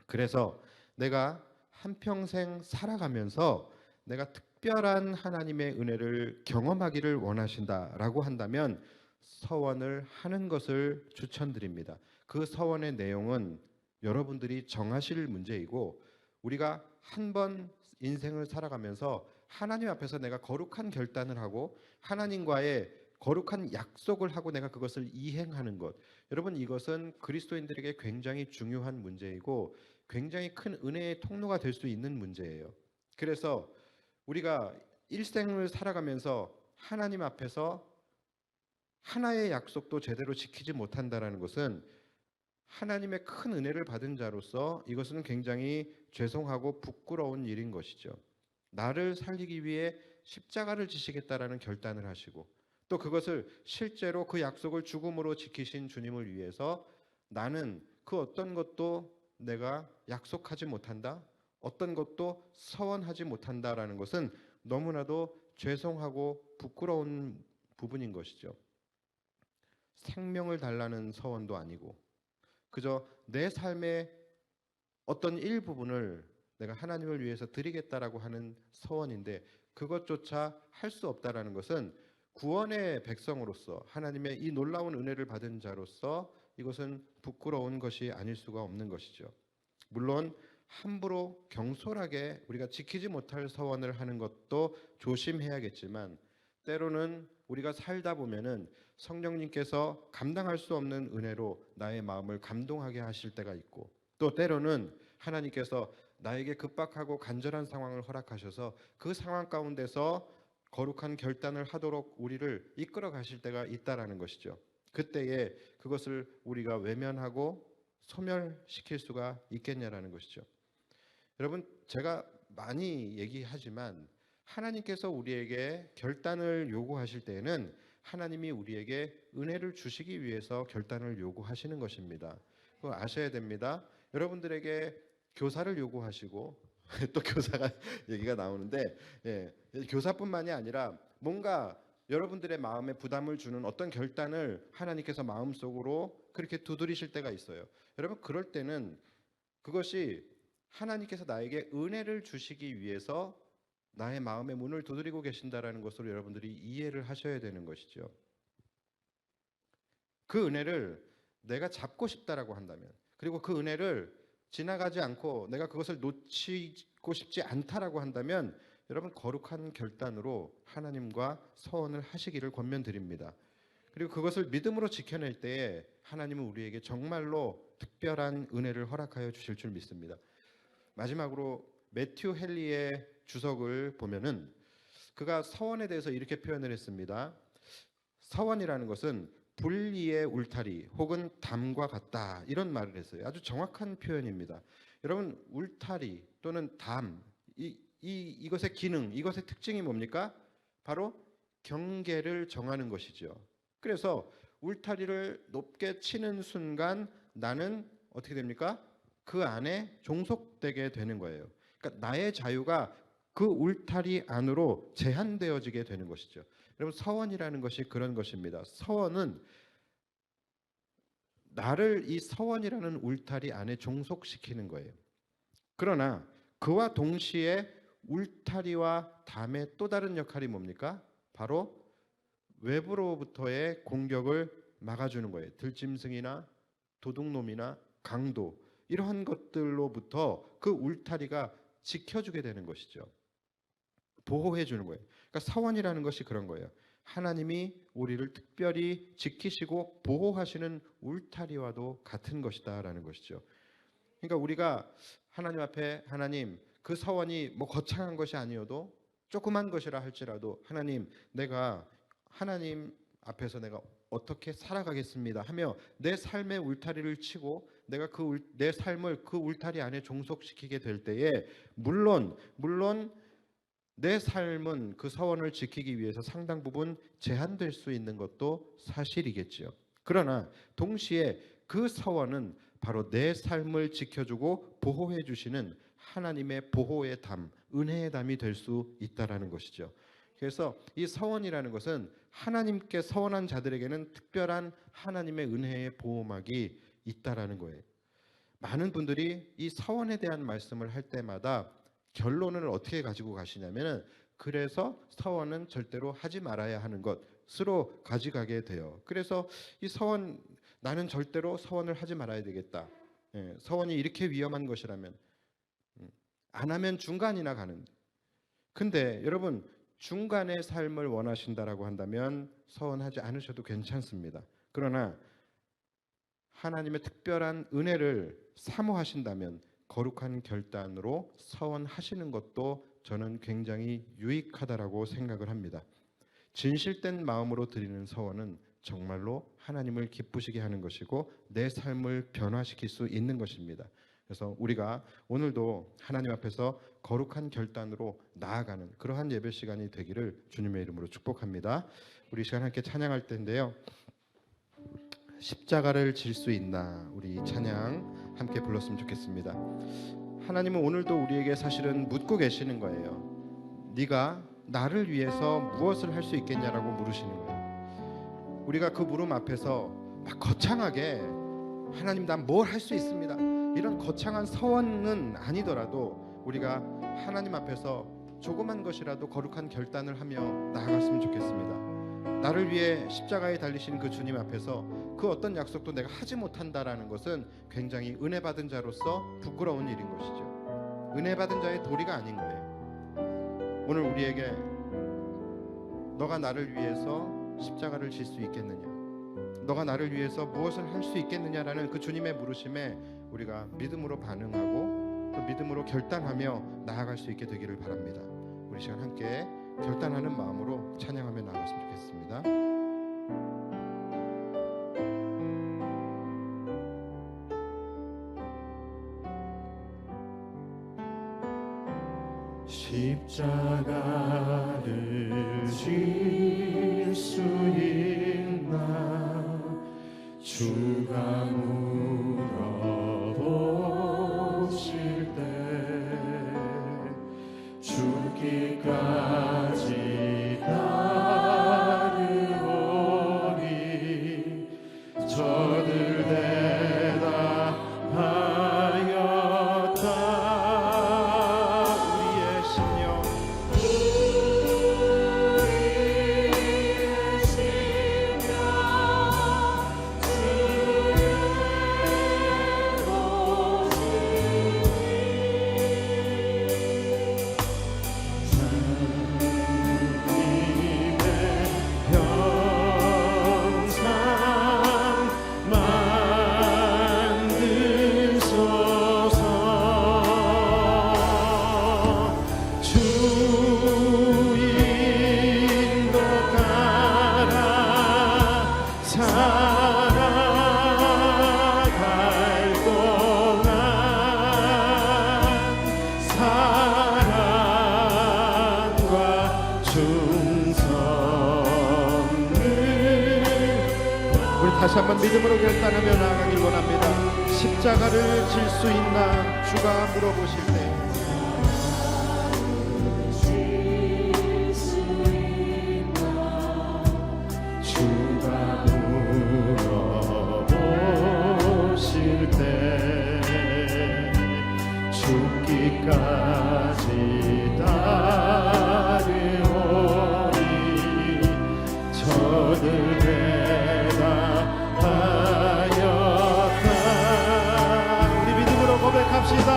그래서 내가 한평생 살아가면서 내가 특별한 하나님의 은혜를 경험하기를 원하신다라고 한다면 서원을 하는 것을 추천드립니다. 그 서원의 내용은 여러분들이 정하실 문제이고, 우리가 한 번 인생을 살아가면서 하나님 앞에서 내가 거룩한 결단을 하고 하나님과의 거룩한 약속을 하고 내가 그것을 이행하는 것, 여러분 이것은 그리스도인들에게 굉장히 중요한 문제이고 굉장히 큰 은혜의 통로가 될 수 있는 문제예요. 그래서 우리가 일생을 살아가면서 하나님 앞에서 하나의 약속도 제대로 지키지 못한다라는 것은 하나님의 큰 은혜를 받은 자로서 이것은 굉장히 죄송하고 부끄러운 일인 것이죠. 나를 살리기 위해 십자가를 지시겠다라는 결단을 하시고, 또 그것을 실제로 그 약속을 죽음으로 지키신 주님을 위해서 나는 그 어떤 것도 내가 약속하지 못한다, 어떤 것도 서원하지 못한다라는 것은 너무나도 죄송하고 부끄러운 부분인 것이죠. 생명을 달라는 서원도 아니고 그저 내 삶의 어떤 일부분을 내가 하나님을 위해서 드리겠다라고 하는 서원인데 그것조차 할 수 없다라는 것은 구원의 백성으로서 하나님의 이 놀라운 은혜를 받은 자로서 이것은 부끄러운 것이 아닐 수가 없는 것이죠. 물론 함부로 경솔하게 우리가 지키지 못할 서원을 하는 것도 조심해야겠지만, 때로는 우리가 살다 보면은 성령님께서 감당할 수 없는 은혜로 나의 마음을 감동하게 하실 때가 있고, 또 때로는 하나님께서 나에게 급박하고 간절한 상황을 허락하셔서 그 상황 가운데서 거룩한 결단을 하도록 우리를 이끌어 가실 때가 있다라는 것이죠. 그때에 그것을 우리가 외면하고 소멸시킬 수가 있겠냐라는 것이죠. 여러분, 제가 많이 얘기하지만 하나님께서 우리에게 결단을 요구하실 때에는 하나님이 우리에게 은혜를 주시기 위해서 결단을 요구하시는 것입니다. 그거 아셔야 됩니다. 여러분들에게 교사를 요구하시고 또 교사가 얘기가 나오는데, 교사뿐만이 아니라 뭔가 여러분들의 마음에 부담을 주는 어떤 결단을 하나님께서 마음속으로 그렇게 두드리실 때가 있어요. 여러분 그럴 때는 그것이 하나님께서 나에게 은혜를 주시기 위해서 나의 마음의 문을 두드리고 계신다라는 것으로 여러분들이 이해를 하셔야 되는 것이죠. 그 은혜를 내가 잡고 싶다라고 한다면, 그리고 그 은혜를 지나가지 않고 내가 그것을 놓치고 싶지 않다라고 한다면 여러분 거룩한 결단으로 하나님과 서원을 하시기를 권면드립니다. 그리고 그것을 믿음으로 지켜낼 때에 하나님은 우리에게 정말로 특별한 은혜를 허락하여 주실 줄 믿습니다. 마지막으로 매튜 헨리의 주석을 보면은 그가 서원에 대해서 이렇게 표현을 했습니다. 서원이라는 것은 분리의 울타리 혹은 담과 같다, 이런 말을 했어요. 아주 정확한 표현입니다. 여러분 울타리 또는 담, 이것의 기능, 이것의 특징이 뭡니까? 바로 경계를 정하는 것이죠. 그래서 울타리를 높게 치는 순간 나는 어떻게 됩니까? 그 안에 종속되게 되는 거예요. 그러니까 나의 자유가 그 울타리 안으로 제한되어지게 되는 것이죠. 여러분 서원이라는 것이 그런 것입니다. 서원은 나를 이 서원이라는 울타리 안에 종속시키는 거예요. 그러나 그와 동시에 울타리와 담의 또 다른 역할이 뭡니까? 바로 외부로부터의 공격을 막아주는 거예요. 들짐승이나 도둑놈이나 강도, 이러한 것들로부터 그 울타리가 지켜주게 되는 것이죠. 보호해 주는 거예요. 그러니까 서원이라는 것이 그런 거예요. 하나님이 우리를 특별히 지키시고 보호하시는 울타리와도 같은 것이다라는 것이죠. 그러니까 우리가 하나님 앞에, 하나님 그 서원이 뭐 거창한 것이 아니어도 조그만 것이라 할지라도 하나님 내가 하나님 앞에서 내가 어떻게 살아가겠습니다 하며 내 삶의 울타리를 치고 내가 내 삶을 그 울타리 안에 종속시키게 될 때에 물론 내 삶은 그 서원을 지키기 위해서 상당 부분 제한될 수 있는 것도 사실이겠지요. 그러나 동시에 그 서원은 바로 내 삶을 지켜주고 보호해 주시는 하나님의 보호의 담, 은혜의 담이 될 수 있다라는 것이죠. 그래서 이 서원이라는 것은 하나님께 서원한 자들에게는 특별한 하나님의 은혜의 보호막이 있다라는 거예요. 많은 분들이 이 서원에 대한 말씀을 할 때마다 결론을 어떻게 가지고 가시냐면은 그래서 서원은 절대로 하지 말아야 하는 것으로 가져가게 돼요. 그래서 이 서원, 나는 절대로 서원을 하지 말아야 되겠다. 서원이 이렇게 위험한 것이라면 안 하면 중간이나 가는데, 근데 여러분 중간의 삶을 원하신다라고 한다면 서원하지 않으셔도 괜찮습니다. 그러나 하나님의 특별한 은혜를 사모하신다면 거룩한 결단으로 서원하시는 것도 저는 굉장히 유익하다라고 생각을 합니다. 진실된 마음으로 드리는 서원은 정말로 하나님을 기쁘시게 하는 것이고 내 삶을 변화시킬 수 있는 것입니다. 그래서 우리가 오늘도 하나님 앞에서 거룩한 결단으로 나아가는 그러한 예배 시간이 되기를 주님의 이름으로 축복합니다. 우리 시간 함께 찬양할 텐데요. 십자가를 질 수 있나, 우리 찬양 함께 불렀으면 좋겠습니다. 하나님은 오늘도 우리에게 사실은 묻고 계시는 거예요. 네가 나를 위해서 무엇을 할 수 있겠냐라고 물으시는 거예요. 우리가 그 물음 앞에서 막 거창하게 하나님 난 뭘 할 수 있습니다, 이런 거창한 서원은 아니더라도 우리가 하나님 앞에서 조그만 것이라도 거룩한 결단을 하며 나아갔으면 좋겠습니다. 나를 위해 십자가에 달리신 그 주님 앞에서 그 어떤 약속도 내가 하지 못한다라는 것은 굉장히 은혜 받은 자로서 부끄러운 일인 것이죠. 은혜 받은 자의 도리가 아닌 거예요. 오늘 우리에게 너가 나를 위해서 십자가를 질 수 있겠느냐, 너가 나를 위해서 무엇을 할 수 있겠느냐라는 그 주님의 물으심에 우리가 믿음으로 반응하고 또 믿음으로 결단하며 나아갈 수 있게 되기를 바랍니다. 우리 시간 함께 결단하는 마음으로 찬양하며 나아갔으면 좋겠습니다. 십자가를 질 수 있나 주가 물어보실 때 죽기까지 다 다시 한번 믿음으로 결단하며 나아가길 원합니다. 십자가를 질 수 있나 주가 물어보실 때 주가 물어보실 때 죽기까지 따르오니 저를 대답하였다. 우리 믿음으로 고백합시다.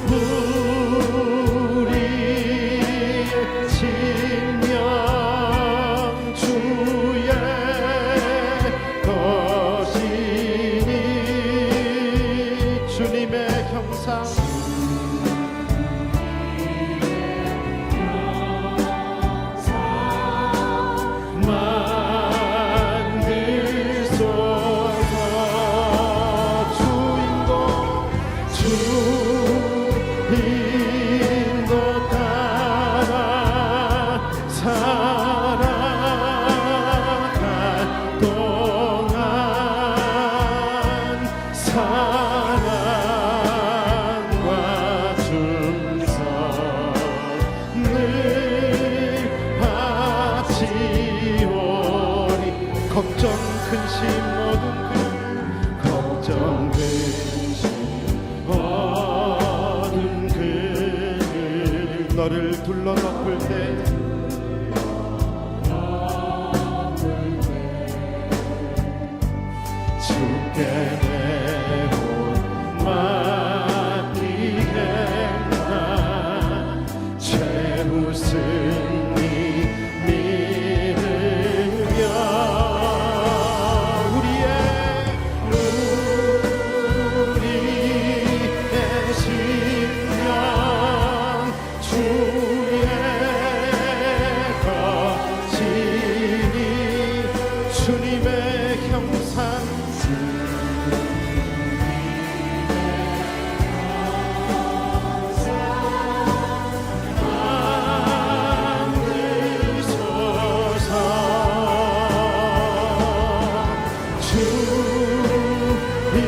우리 심령 주의 것이니 주님의 형상 만드소서. 주인도 따라 살아갈 동안 사랑과 충성을 바치오니 걱정 근심 모든 걱정 근심 모든 그늘 너를 둘러 덮을 때 주께 내 혼 맡기겠나. 최후 승리 믿으며 우리의 심령 주의 것이니 주님의 형상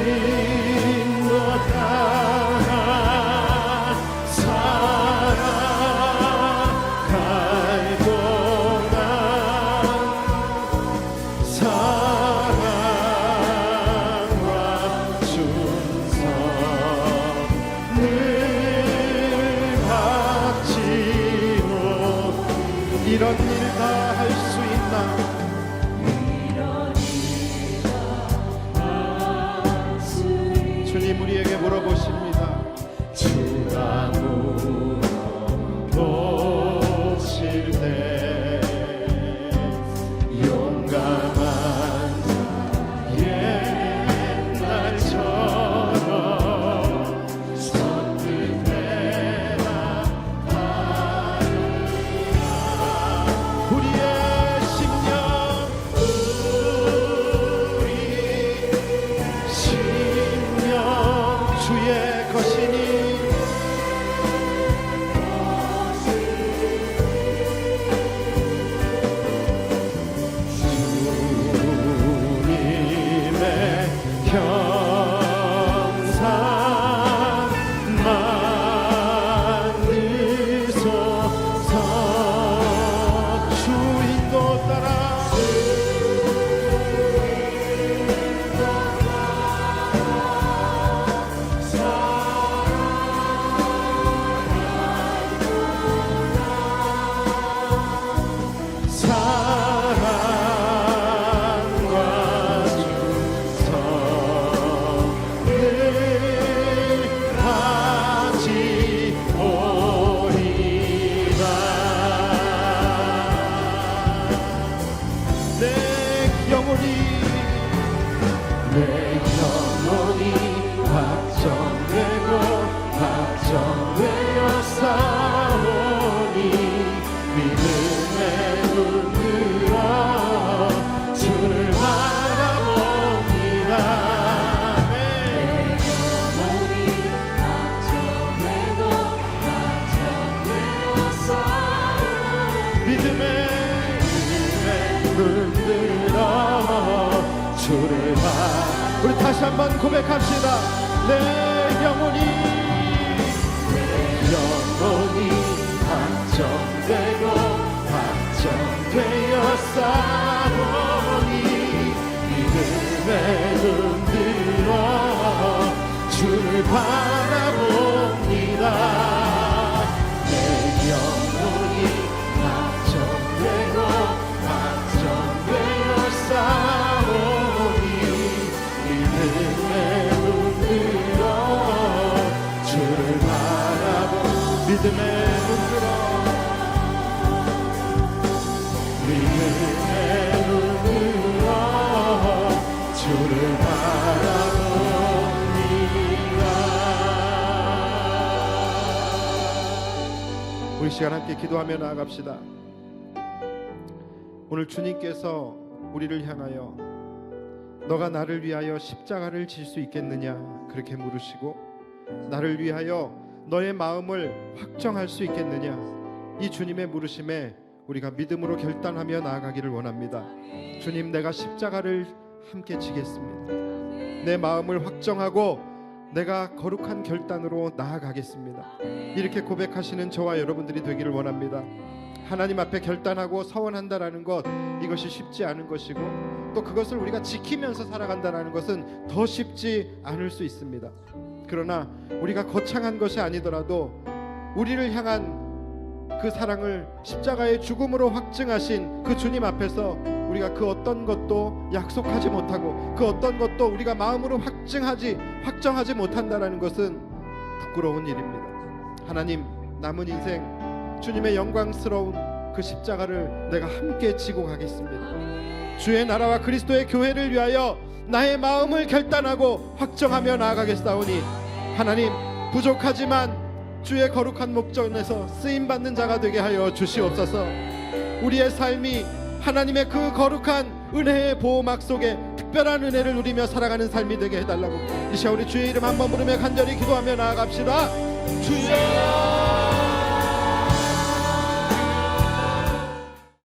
주인도 따라 살아갈 동안 사랑과 충성을 바치오. 이런 일 다 할 수 있나 주님 우리에게 물어보십니다. 주가 물어보실 때 용감한 옛날처럼 선뜻해라 우리의 심령 심령 주의 것이니 주님의 형상 만드소서. 주인도 따라 사랑과 충성을 바치오리라. 내 영혼이 내 영혼이 확정되고 확정되어 싸우니 믿음의 눈 들어 주를 바라봅니다. 내 영혼이 확정되고 확정되어 싸우니 믿음의 눈 들어 주를 봐. 우리 다시 한번 고백합시다. 내 영혼이 영혼이 확정되고 확정되어 싸우니 믿음에 흔들어 주를 바라봅니다. 내 영혼이 확정되고 확정되어 싸우니 믿음에 흔들어 주를 바라봅니다. 믿음에 흔들어 믿음에 흔들어 주를 바라봅니다. 우리 시간 함께 기도하며 나아갑시다. 오늘 주님께서 우리를 향하여 너가 나를 위하여 십자가를 질 수 있겠느냐 그렇게 물으시고 나를 위하여 너의 마음을 확정할 수 있겠느냐 이 주님의 물으심에 우리가 믿음으로 결단하며 나아가기를 원합니다. 주님, 내가 십자가를 함께 지겠습니다. 내 마음을 확정하고 내가 거룩한 결단으로 나아가겠습니다. 이렇게 고백하시는 저와 여러분들이 되기를 원합니다. 하나님 앞에 결단하고 서원한다라는 것, 이것이 쉽지 않은 것이고 또 그것을 우리가 지키면서 살아간다는 것은 더 쉽지 않을 수 있습니다. 그러나 우리가 거창한 것이 아니더라도 우리를 향한 그 사랑을 십자가의 죽음으로 확증하신 그 주님 앞에서 우리가 그 어떤 것도 약속하지 못하고 그 어떤 것도 우리가 마음으로 확정하지 못한다는 것은 부끄러운 일입니다. 하나님, 남은 인생 주님의 영광스러운 그 십자가를 내가 함께 지고 가겠습니다. 주의 나라와 그리스도의 교회를 위하여 나의 마음을 결단하고 확정하며 나아가겠사오니 하나님, 부족하지만 주의 거룩한 목전에서 쓰임받는 자가 되게 하여 주시옵소서. 우리의 삶이 하나님의 그 거룩한 은혜의 보호막 속에 특별한 은혜를 누리며 살아가는 삶이 되게 해달라고 이 시간 우리 주의 이름 한번 부르며 간절히 기도하며 나아갑시다. 주여